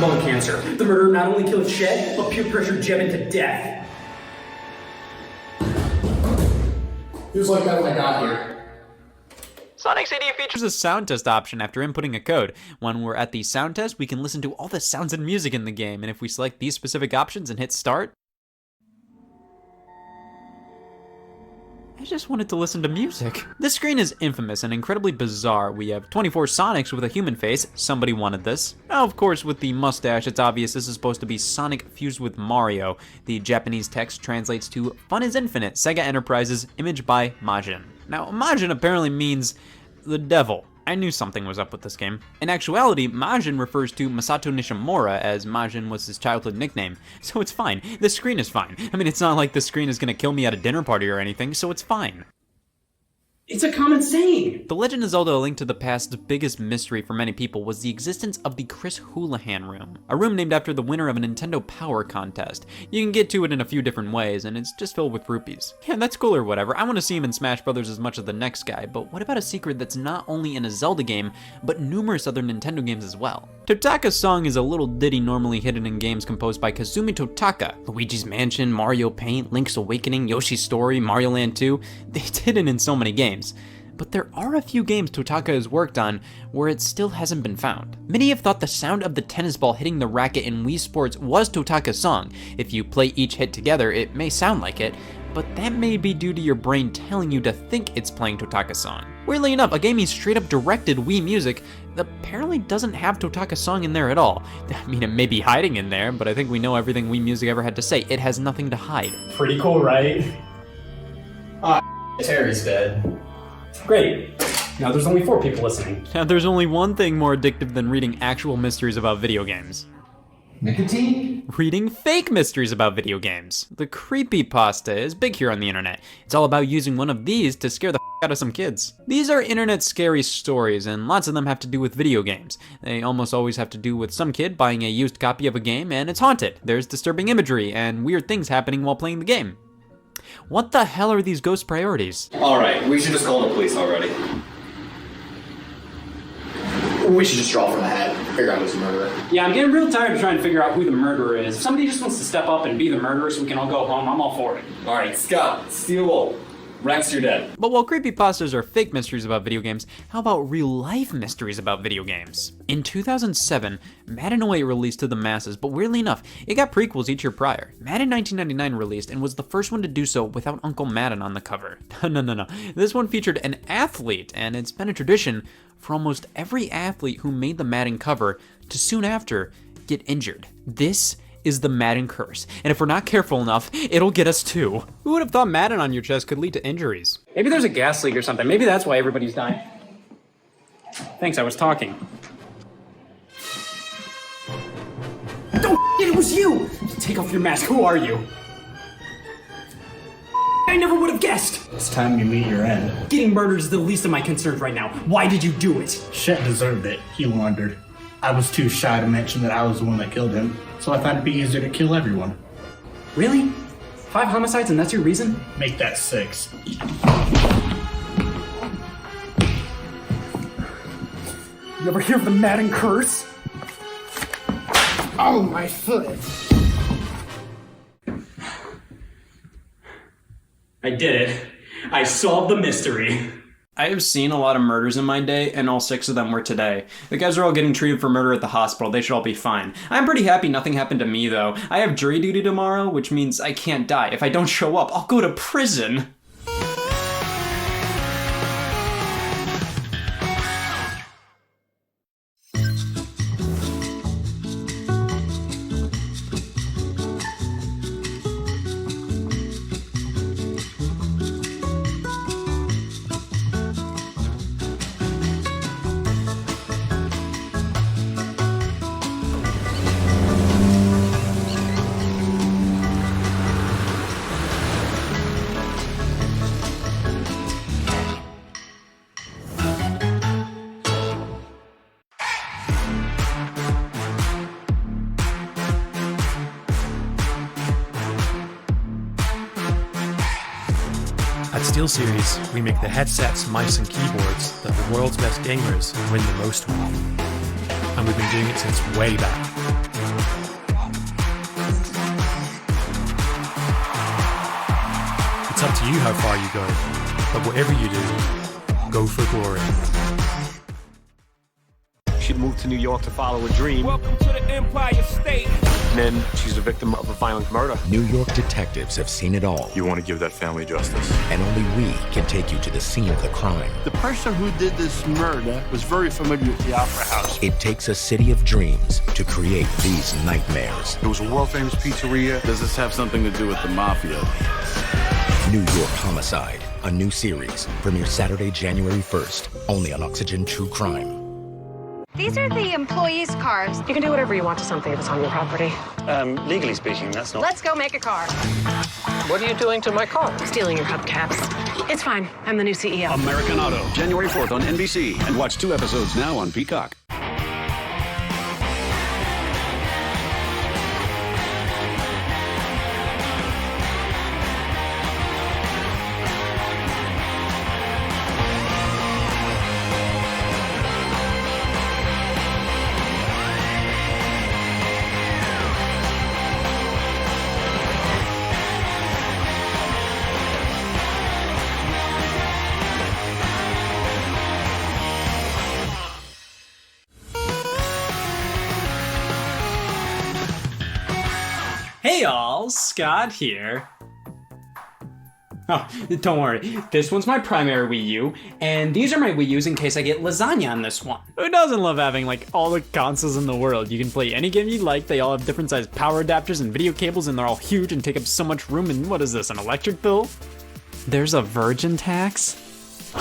Lung cancer. The murderer not only killed Shed, but peer pressured Jevin to death. He was like that when I got here. Sonic CD features a sound test option after inputting a code. When we're at the sound test, we can listen to all the sounds and music in the game, and if we select these specific options and hit start, I just wanted to listen to music. This screen is infamous and incredibly bizarre. We have 24 Sonics with a human face. Somebody wanted this. Now, of course, with the mustache, it's obvious this is supposed to be Sonic fused with Mario. The Japanese text translates to Fun is Infinite, Sega Enterprises, image by Majin. Now, Majin apparently means the devil. I knew something was up with this game. In actuality, Majin refers to Masato Nishimura, as Majin was his childhood nickname, so it's fine. The screen is fine. I mean, it's not like the screen is gonna kill me at a dinner party or anything, so it's fine. It's a common saying. The Legend of Zelda: A Link to the Past's biggest mystery for many people was the existence of the Chris Houlihan room, a room named after the winner of a Nintendo Power contest. You can get to it in a few different ways, and it's just filled with rupees. Yeah, that's cool or whatever. I want to see him in Smash Brothers as much as the next guy, but what about a secret that's not only in a Zelda game, but numerous other Nintendo games as well? Totaka's song is a little ditty normally hidden in games composed by Kazumi Totaka. Luigi's Mansion, Mario Paint, Link's Awakening, Yoshi's Story, Mario Land 2, it's hidden in so many games. But there are a few games Totaka has worked on where it still hasn't been found. Many have thought the sound of the tennis ball hitting the racket in Wii Sports was Totaka's song. If you play each hit together, it may sound like it, but that may be due to your brain telling you to think it's playing Totaka's song. Weirdly enough, a game he straight up directed Wii Music apparently doesn't have Totaka's song in there at all. I mean, it may be hiding in there, but I think we know everything Wii Music ever had to say. It has nothing to hide. Pretty cool, right? Terry's dead. Great. Now there's only 4 people listening. Now there's only one thing more addictive than reading actual mysteries about video games. Nicotine? Reading fake mysteries about video games. The creepypasta is big here on the internet. It's all about using one of these to scare the out of some kids. These are internet scary stories, and lots of them have to do with video games. They almost always have to do with some kid buying a used copy of a game and it's haunted. There's disturbing imagery and weird things happening while playing the game. What the hell are these ghost priorities? Alright, we should just call the police already. We should just draw from a hat, figure out who's the murderer. Yeah, I'm getting real tired of trying to figure out who the murderer is. If somebody just wants to step up and be the murderer so we can all go home, I'm all for it. Alright, Scott, Steel Wolf. Rex, you're dead. But while creepypastas are fake mysteries about video games, how about real-life mysteries about video games? In 2007, Madden 08 released to the masses, but weirdly enough, it got prequels each year prior. Madden 1999 released and was the first one to do so without Uncle Madden on the cover. No. This one featured an athlete, and it's been a tradition for almost every athlete who made the Madden cover to soon after get injured. This is the Madden curse, and if we're not careful enough, it'll get us too. Who would have thought Madden on your chest could lead to injuries? Maybe there's a gas leak or something. Maybe that's why everybody's dying. Thanks, I was talking. It was you! Take off your mask, who are you? I never would have guessed! It's time you meet your end. Getting murdered is the least of my concerns right now. Why did you do it? Shet deserved it. He wandered. I was too shy to mention that I was the one that killed him, so I thought it'd be easier to kill everyone. Really? 5 homicides and that's your reason? Make that 6. You ever hear of the Madden curse? Oh, my foot. I did it. I solved the mystery. I have seen a lot of murders in my day, and all 6 of them were today. The guys are all getting treated for murder at the hospital. They should all be fine. I'm pretty happy nothing happened to me, though. I have jury duty tomorrow, which means I can't die. If I don't show up, I'll go to prison. At SteelSeries, we make the headsets, mice, and keyboards that the world's best gamers win the most with. And we've been doing it since way back. It's up to you how far you go, but whatever you do, go for glory. She moved to New York to follow a dream. Welcome to the Empire State. And then she's a victim of a violent murder. New York detectives have seen it all. You want to give that family justice. And only we can take you to the scene of the crime. The person who did this murder was very familiar with the Opera House. It takes a city of dreams to create these nightmares. It was a world-famous pizzeria. Does this have something to do with the mafia? New York Homicide, a new series, premieres Saturday, January 1st, only on Oxygen True Crime. These are the employees' cars. You can do whatever you want to something if it's on your property. Legally speaking, that's not... Let's go make a car. What are you doing to my car? Stealing your hubcaps. It's fine. I'm the new CEO. American Auto, January 4th on NBC. And watch 2 episodes now on Peacock. Hey all, Scott here. Oh, don't worry. This one's my primary Wii U, and these are my Wii U's in case I get lasagna on this one. Who doesn't love having, like, all the consoles in the world? You can play any game you like, they all have different sized power adapters and video cables, and they're all huge and take up so much room, and what is this, an electric bill? There's a virgin tax?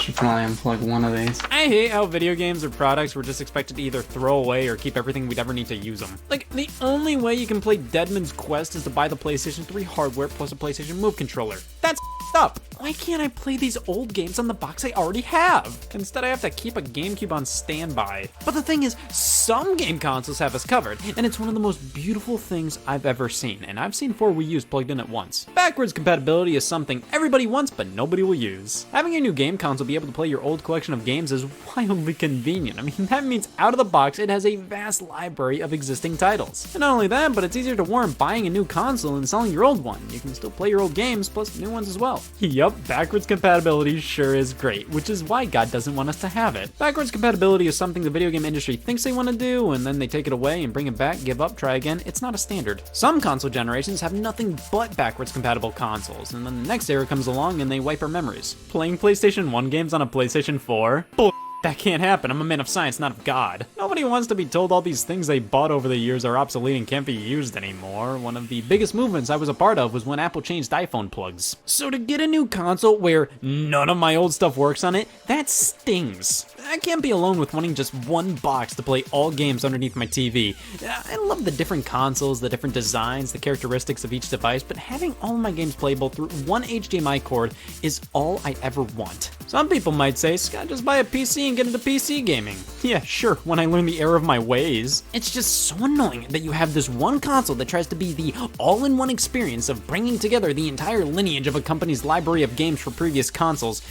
Should probably unplug one of these. I hate how video games or products were just expected to either throw away or keep everything we'd ever need to use them. Like, the only way you can play Deadman's Quest is to buy the PlayStation 3 hardware plus a PlayStation Move controller. That's up. Why can't I play these old games on the box I already have? Instead, I have to keep a GameCube on standby. But the thing is, some game consoles have us covered, and it's one of the most beautiful things I've ever seen, and I've seen 4 Wii U's plugged in at once. Backwards compatibility is something everybody wants, but nobody will use. Having your new game console be able to play your old collection of games is wildly convenient. I mean, that means out of the box, it has a vast library of existing titles. And not only that, but it's easier to warrant buying a new console and selling your old one. You can still play your old games, plus new ones as well. Yup, backwards compatibility sure is great, which is why God doesn't want us to have it. Backwards compatibility is something the video game industry thinks they want to do, and then they take it away and bring it back, give up, try again. It's not a standard. Some console generations have nothing but backwards compatible consoles, and then the next era comes along and they wipe our memories. Playing PlayStation 1 games on a PlayStation 4? Bull. That can't happen. I'm a man of science, not of God. Nobody wants to be told all these things they bought over the years are obsolete and can't be used anymore. One of the biggest movements I was a part of was when Apple changed iPhone plugs. So to get a new console where none of my old stuff works on it, that stings. I can't be alone with wanting just one box to play all games underneath my TV. I love the different consoles, the different designs, the characteristics of each device, but having all of my games playable through one HDMI cord is all I ever want. Some people might say, Scott, just buy a PC and get into PC gaming. Yeah, sure, when I learn the error of my ways. It's just so annoying that you have this one console that tries to be the all-in-one experience of bringing together the entire lineage of a company's library of games for previous consoles,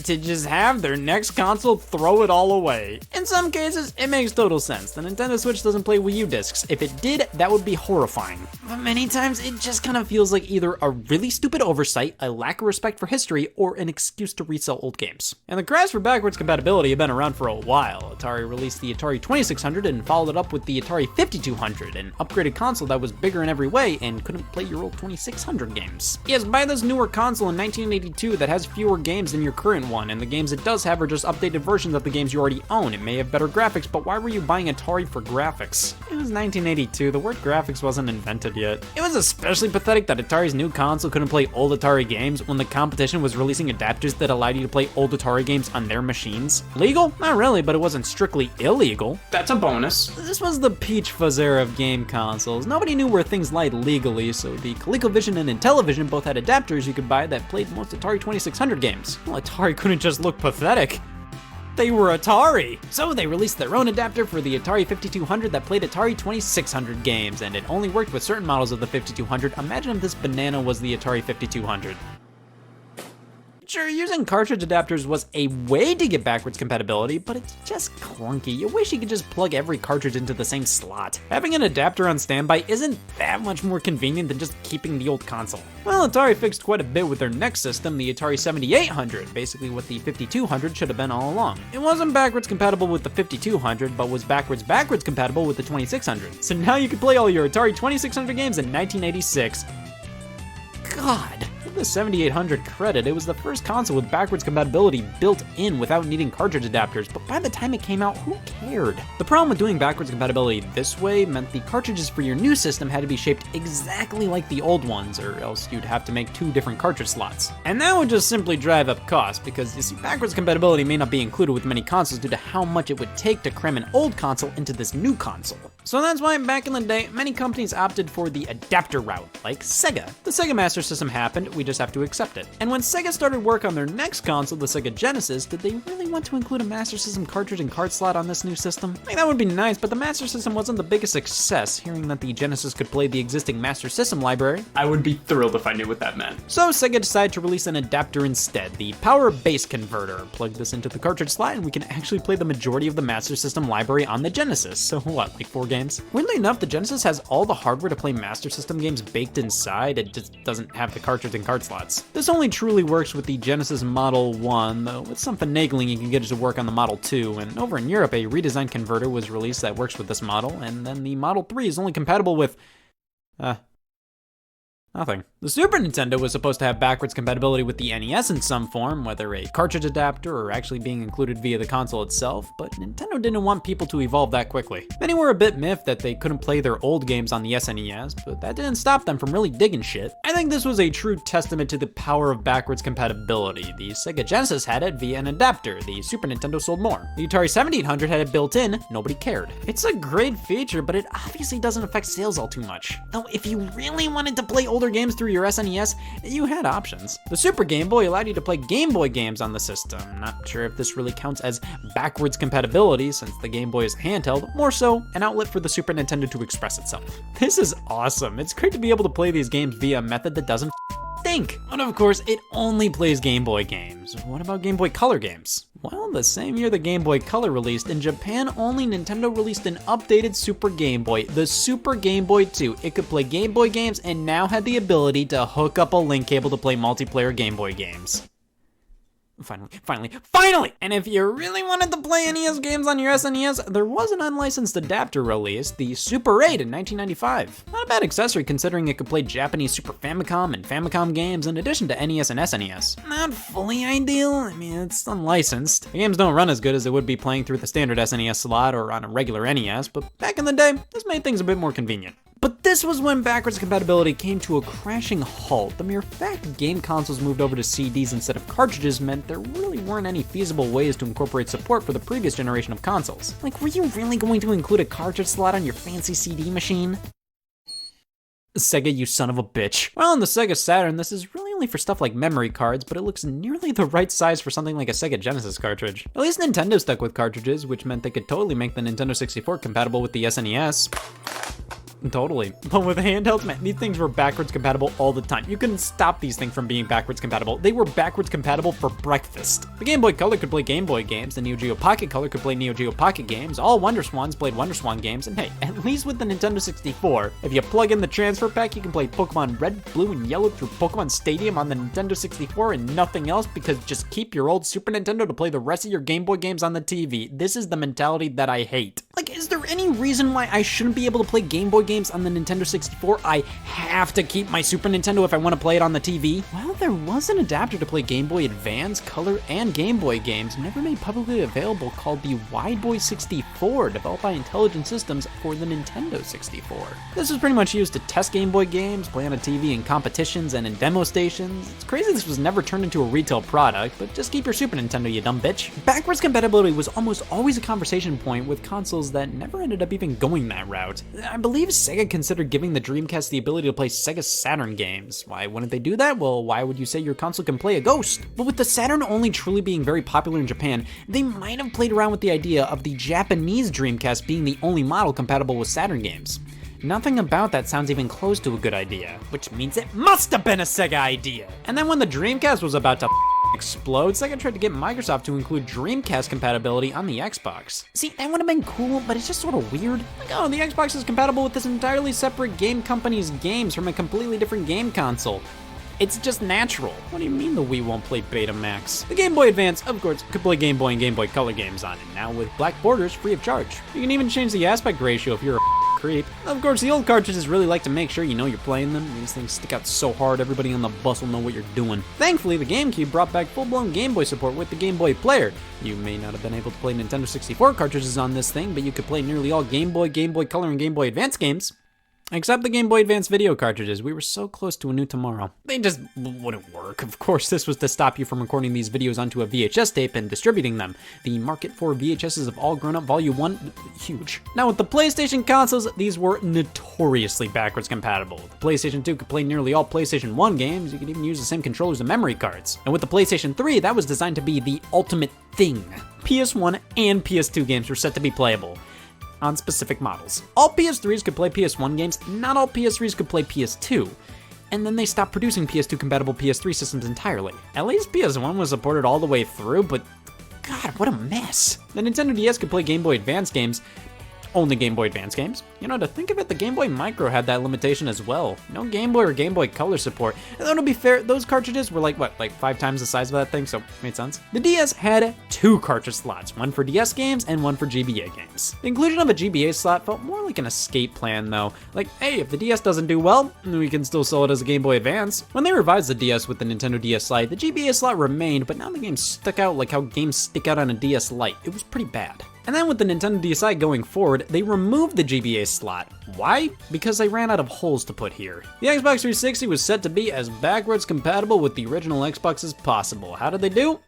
to just have their next console throw it all away. In some cases, it makes total sense. The Nintendo Switch doesn't play Wii U discs. If it did, that would be horrifying. But many times, it just kind of feels like either a really stupid oversight, a lack of respect for history, or an excuse to resell old games. And the cries for backwards compatibility have been around for a while. Atari released the Atari 2600 and followed it up with the Atari 5200, an upgraded console that was bigger in every way and couldn't play your old 2600 games. Yes, buy this newer console in 1982 that has fewer games than your current one, and the games it does have are just updated versions of the games you already own. It may have better graphics, but why were you buying Atari for graphics? It was 1982, the word graphics wasn't invented yet. It was especially pathetic that Atari's new console couldn't play old Atari games when the competition was releasing adapters that allowed you to play old Atari games on their machines. Legal? Not really, but it wasn't strictly illegal. That's a bonus. This was the Peach Fuzz era of game consoles. Nobody knew where things lied legally, so the ColecoVision and Intellivision both had adapters you could buy that played most Atari 2600 games. Well, Atari couldn't just look pathetic. They were Atari! So they released their own adapter for the Atari 5200 that played Atari 2600 games, and it only worked with certain models of the 5200. Imagine if this banana was the Atari 5200. Sure, using cartridge adapters was a way to get backwards compatibility, but it's just clunky. You wish you could just plug every cartridge into the same slot. Having an adapter on standby isn't that much more convenient than just keeping the old console. Well, Atari fixed quite a bit with their next system, the Atari 7800, basically what the 5200 should have been all along. It wasn't backwards compatible with the 5200, but was backwards compatible with the 2600. So now you can play all your Atari 2600 games in 1986. God. The 7800 credit, it was the first console with backwards compatibility built in without needing cartridge adapters, but by the time it came out, who cared? The problem with doing backwards compatibility this way meant the cartridges for your new system had to be shaped exactly like the old ones, or else you'd have to make 2 different cartridge slots. And that would just simply drive up costs, because you see, backwards compatibility may not be included with many consoles due to how much it would take to cram an old console into this new console. So that's why back in the day, many companies opted for the adapter route, like Sega. The Sega Master System happened, we just have to accept it. And when Sega started work on their next console, the Sega Genesis, did they really want to include a Master System cartridge and card slot on this new system? I mean, that would be nice, but the Master System wasn't the biggest success. Hearing that the Genesis could play the existing Master System library, I would be thrilled if I knew what that meant. So Sega decided to release an adapter instead, the Power Base Converter. Plug this into the cartridge slot and we can actually play the majority of the Master System library on the Genesis. So what, like 4 games? Weirdly enough, the Genesis has all the hardware to play Master System games baked inside, it just doesn't have the cartridge and card slots. This only truly works with the Genesis Model 1, though with some finagling you can get it to work on the Model 2, and over in Europe a redesigned converter was released that works with this model, and then the Model 3 is only compatible with, nothing. The Super Nintendo was supposed to have backwards compatibility with the NES in some form, whether a cartridge adapter or actually being included via the console itself, but Nintendo didn't want people to evolve that quickly. Many were a bit miffed that they couldn't play their old games on the SNES, but that didn't stop them from really digging shit. I think this was a true testament to the power of backwards compatibility. The Sega Genesis had it via an adapter, the Super Nintendo sold more. The Atari 7800 had it built in, nobody cared. It's a great feature, but it obviously doesn't affect sales all too much. Though if you really wanted to play older games through your SNES, you had options. The Super Game Boy allowed you to play Game Boy games on the system. Not sure if this really counts as backwards compatibility since the Game Boy is handheld, more so an outlet for the Super Nintendo to express itself. This is awesome. It's great to be able to play these games via a method that doesn't stink. But of course, it only plays Game Boy games. What about Game Boy Color games? Well, the same year the Game Boy Color released, in Japan only, Nintendo released an updated Super Game Boy, the Super Game Boy 2. It could play Game Boy games and now had the ability to hook up a link cable to play multiplayer Game Boy games. Finally! And if you really wanted to play NES games on your SNES, there was an unlicensed adapter released, the Super 8 in 1995. Not a bad accessory considering it could play Japanese Super Famicom and Famicom games in addition to NES and SNES. Not fully ideal, I mean, it's unlicensed. The games don't run as good as they would be playing through the standard SNES slot or on a regular NES, but back in the day, this made things a bit more convenient. But this was when backwards compatibility came to a crashing halt. The mere fact game consoles moved over to CDs instead of cartridges meant there really weren't any feasible ways to incorporate support for the previous generation of consoles. Like, were you really going to include a cartridge slot on your fancy CD machine? Sega, you son of a bitch. Well, on the Sega Saturn, this is really only for stuff like memory cards, but it looks nearly the right size for something like a Sega Genesis cartridge. At least Nintendo stuck with cartridges, which meant they could totally make the Nintendo 64 compatible with the SNES. Totally. But with handhelds, man, these things were backwards compatible all the time. You couldn't stop these things from being backwards compatible. They were backwards compatible for breakfast. The Game Boy Color could play Game Boy games, the Neo Geo Pocket Color could play Neo Geo Pocket games, all Wonder Swans played Wonder Swan games, and hey, at least with the Nintendo 64, if you plug in the transfer pack, you can play Pokemon Red, Blue, and Yellow through Pokemon Stadium on the Nintendo 64 and nothing else, because just keep your old Super Nintendo to play the rest of your Game Boy games on the TV. This is the mentality that I hate. Like, is there any reason why I shouldn't be able to play Game Boy games on the Nintendo 64? I have to keep my Super Nintendo if I want to play it on the TV? Well, there was an adapter to play Game Boy Advance, Color, and Game Boy games never made publicly available called the Wide Boy 64, developed by Intelligent Systems for the Nintendo 64. This was pretty much used to test Game Boy games, play on a TV in competitions and in demo stations. It's crazy this was never turned into a retail product, but just keep your Super Nintendo, you dumb bitch. Backwards compatibility was almost always a conversation point with consoles that never ended up even going that route. I believe Sega considered giving the Dreamcast the ability to play Sega Saturn games. Why wouldn't they do that? Well, why would you say your console can play a Ghost? But with the Saturn only truly being very popular in Japan, they might have played around with the idea of the Japanese Dreamcast being the only model compatible with Saturn games. Nothing about that sounds even close to a good idea, which means it must have been a Sega idea. And then when the Dreamcast was about to explode, Sega tried to get Microsoft to include Dreamcast compatibility on the Xbox. See, that would have been cool, but it's just sort of weird. Like, oh, the Xbox is compatible with this entirely separate game company's games from a completely different game console. It's just natural. What do you mean the Wii won't play Betamax? The Game Boy Advance, of course, could play Game Boy and Game Boy Color games on it, now with black borders free of charge. You can even change the aspect ratio if you're a creep. Of course, the old cartridges really like to make sure you know you're playing them. These things stick out so hard, everybody on the bus will know what you're doing. Thankfully, the GameCube brought back full-blown Game Boy support with the Game Boy Player. You may not have been able to play Nintendo 64 cartridges on this thing, but you could play nearly all Game Boy Color, and Game Boy Advance games. Except the Game Boy Advance video cartridges. We were so close to a new tomorrow. They just wouldn't work. Of course, this was to stop you from recording these videos onto a VHS tape and distributing them. The market for VHSs have all grown up. Volume 1, huge. Now with the PlayStation consoles, these were notoriously backwards compatible. The PlayStation 2 could play nearly all PlayStation 1 games. You could even use the same controllers and memory cards. And with the PlayStation 3, that was designed to be the ultimate thing. PS1 and PS2 games were set to be playable on specific models. All PS3s could play PS1 games, not all PS3s could play PS2. And then they stopped producing PS2 compatible PS3 systems entirely. At least PS1 was supported all the way through, but God, what a mess. The Nintendo DS could play Game Boy Advance games, only Game Boy Advance games. You know, to think of it, the Game Boy Micro had that limitation as well. No Game Boy or Game Boy Color support. And then to be fair, those cartridges were like 5 times the size of that thing, so it made sense. The DS had 2 cartridge slots, one for DS games and one for GBA games. The inclusion of a GBA slot felt more like an escape plan though. Like, hey, if the DS doesn't do well, we can still sell it as a Game Boy Advance. When they revised the DS with the Nintendo DS Lite, the GBA slot remained, but now the games stuck out like how games stick out on a DS Lite. It was pretty bad. And then with the Nintendo DSi going forward, they removed the GBA slot. Why? Because they ran out of holes to put here. The Xbox 360 was set to be as backwards compatible with the original Xbox as possible. How did they do?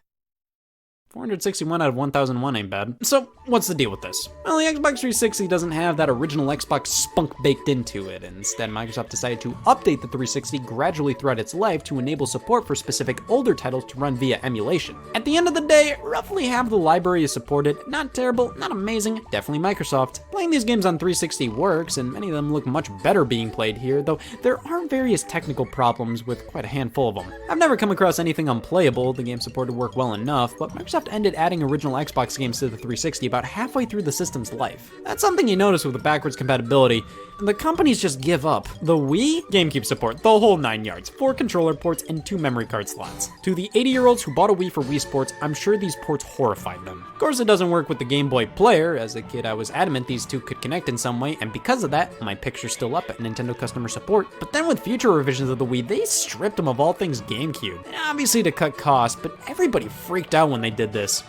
461 out of 1001 ain't bad. So, what's the deal with this? Well, the Xbox 360 doesn't have that original Xbox spunk baked into it. Instead, Microsoft decided to update the 360 gradually throughout its life to enable support for specific older titles to run via emulation. At the end of the day, roughly half the library is supported. Not terrible, not amazing, definitely Microsoft. Playing these games on 360 works, and many of them look much better being played here, though there are various technical problems with quite a handful of them. I've never come across anything unplayable. The game supported work well enough, but Microsoft ended adding original Xbox games to the 360 about halfway through the system's life. That's something you notice with the backwards compatibility. The companies just give up. The Wii, GameCube support, the whole 9 yards, 4 controller ports and 2 memory card slots. To the 80-year-olds who bought a Wii for Wii Sports, I'm sure these ports horrified them. Of course, it doesn't work with the Game Boy Player. As a kid, I was adamant these two could connect in some way, and because of that, my picture's still up at Nintendo customer support. But then with future revisions of the Wii, they stripped them of all things GameCube. And obviously to cut costs, but everybody freaked out when they did this.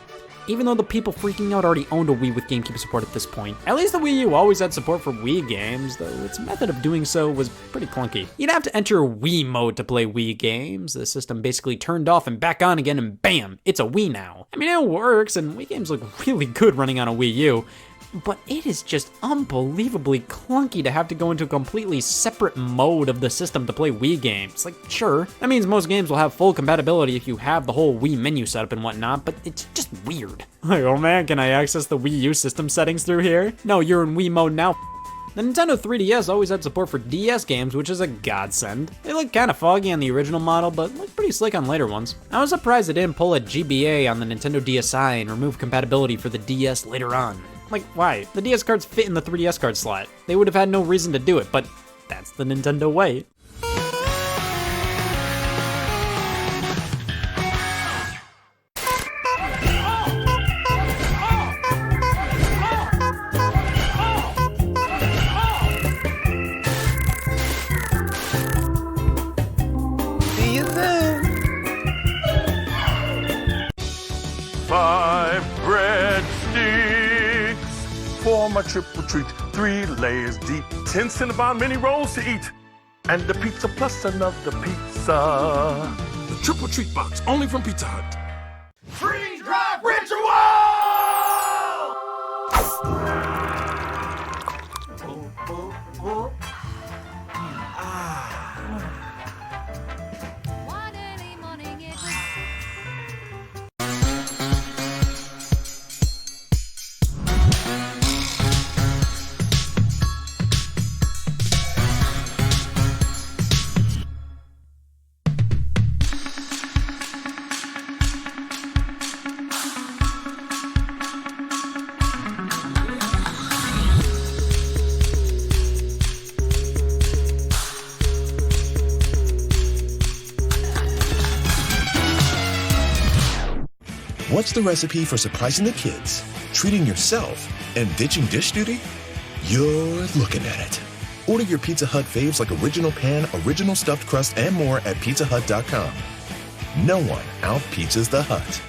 Even though the people freaking out already owned a Wii with GameCube support at this point. At least the Wii U always had support for Wii games, though its method of doing so was pretty clunky. You'd have to enter Wii mode to play Wii games. The system basically turned off and back on again, and bam, it's a Wii now. I mean, it works, and Wii games look really good running on a Wii U, but it is just unbelievably clunky to have to go into a completely separate mode of the system to play Wii games. Like, sure, that means most games will have full compatibility if you have the whole Wii menu set up and whatnot, but it's just weird. Like, oh man, can I access the Wii U system settings through here? No, you're in Wii mode now. The Nintendo 3DS always had support for DS games, which is a godsend. They look kinda foggy on the original model, but look pretty slick on later ones. I was surprised it didn't pull a GBA on the Nintendo DSi and remove compatibility for the DS later on. Like, why? The DS cards fit in the 3DS card slot. They would have had no reason to do it, but that's the Nintendo way. See you soon. 5 breadsticks for my triple treat. 3 layers deep, 10 Cinnabon mini rolls to eat, and the pizza plus another pizza. The triple treat box, only from Pizza Hut. Freeze drive ritual! What's the recipe for surprising the kids, treating yourself, and ditching dish duty? You're looking at it. Order your Pizza Hut faves like Original Pan, Original Stuffed Crust, and more at pizzahut.com. No one out-pizzas the Hut.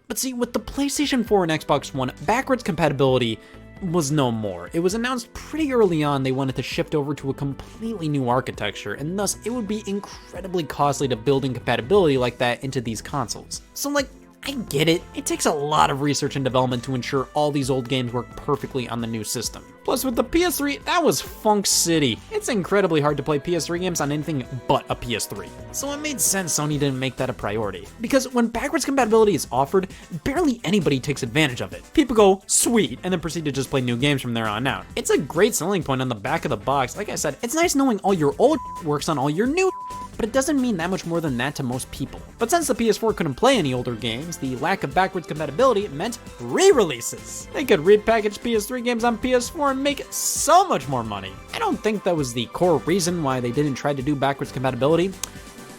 But see, with the PlayStation 4 and Xbox One, backwards compatibility was no more. It was announced pretty early on they wanted to shift over to a completely new architecture, and thus it would be incredibly costly to build in compatibility like that into these consoles. So like, I get it. It takes a lot of research and development to ensure all these old games work perfectly on the new system. Plus with the PS3, that was Funk City. It's incredibly hard to play PS3 games on anything but a PS3. So it made sense Sony didn't make that a priority. Because when backwards compatibility is offered, barely anybody takes advantage of it. People go, sweet, and then proceed to just play new games from there on out. It's a great selling point on the back of the box. Like I said, it's nice knowing all your old works on all your new, but it doesn't mean that much more than that to most people. But since the PS4 couldn't play any older games, the lack of backwards compatibility meant re-releases. They could repackage PS3 games on PS4 and make so much more money. I don't think that was the core reason why they didn't try to do backwards compatibility,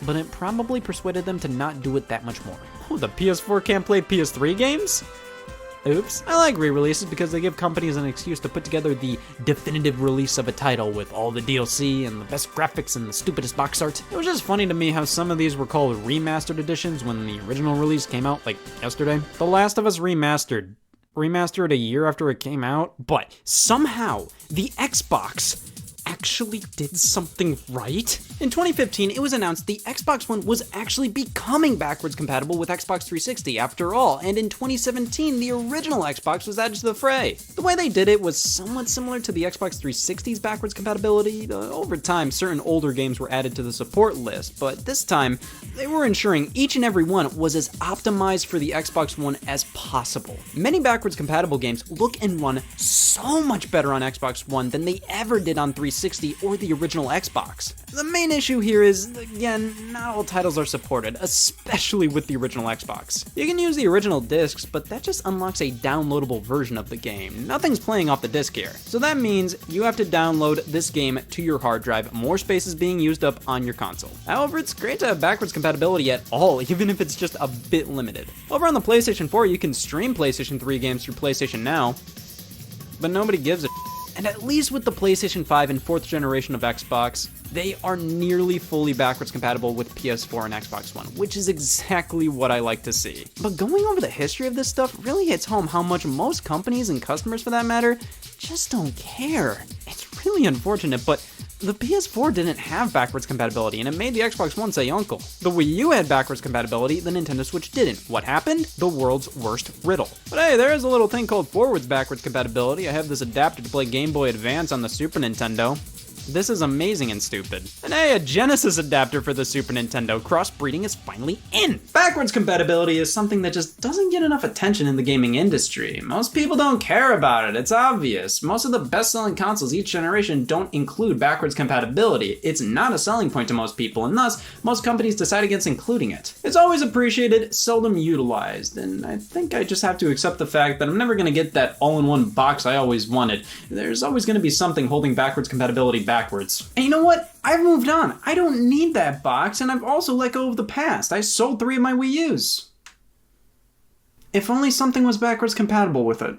but it probably persuaded them to not do it that much more. Oh, the PS4 can't play PS3 games? Oops. I like re-releases because they give companies an excuse to put together the definitive release of a title with all the DLC and the best graphics and the stupidest box art. It was just funny to me how some of these were called remastered editions when the original release came out like yesterday. The Last of Us remastered a year after it came out, but somehow the Xbox actually did something right. In 2015, it was announced the Xbox One was actually becoming backwards compatible with Xbox 360 after all, and in 2017, the original Xbox was added to the fray. The way they did it was somewhat similar to the Xbox 360's backwards compatibility. Over time, certain older games were added to the support list, but this time, they were ensuring each and every one was as optimized for the Xbox One as possible. Many backwards compatible games look and run so much better on Xbox One than they ever did on 360 or the original Xbox. The main issue here is, again, not all titles are supported, especially with the original Xbox. You can use the original discs, but that just unlocks a downloadable version of the game. Nothing's playing off the disc here. So that means you have to download this game to your hard drive, more space is being used up on your console. However, it's great to have backwards compatibility at all, even if it's just a bit limited. Over on the PlayStation 4, you can stream PlayStation 3 games through PlayStation Now, but nobody gives a and at least with the PlayStation 5 and 4th generation of Xbox, they are nearly fully backwards compatible with PS4 and Xbox One, which is exactly what I like to see. But going over the history of this stuff really hits home how much most companies and customers for that matter just don't care. It's really unfortunate, but the PS4 didn't have backwards compatibility, and it made the Xbox One say uncle. The Wii U had backwards compatibility, the Nintendo Switch didn't. What happened? The world's worst riddle. But hey, there is a little thing called forwards backwards compatibility. I have this adapter to play Game Boy Advance on the Super Nintendo. This is amazing and stupid. And hey, a Genesis adapter for the Super Nintendo. Crossbreeding is finally in. Backwards compatibility is something that just doesn't get enough attention in the gaming industry. Most people don't care about it, it's obvious. Most of the best-selling consoles each generation don't include backwards compatibility. It's not a selling point to most people, and thus, most companies decide against including it. It's always appreciated, seldom utilized, and I think I just have to accept the fact that I'm never gonna get that all-in-one box I always wanted. There's always gonna be something holding backwards compatibility backwards. And you know what? I've moved on. I don't need that box, and I've also let go of the past. I sold 3 of my Wii U's. If only something was backwards compatible with it.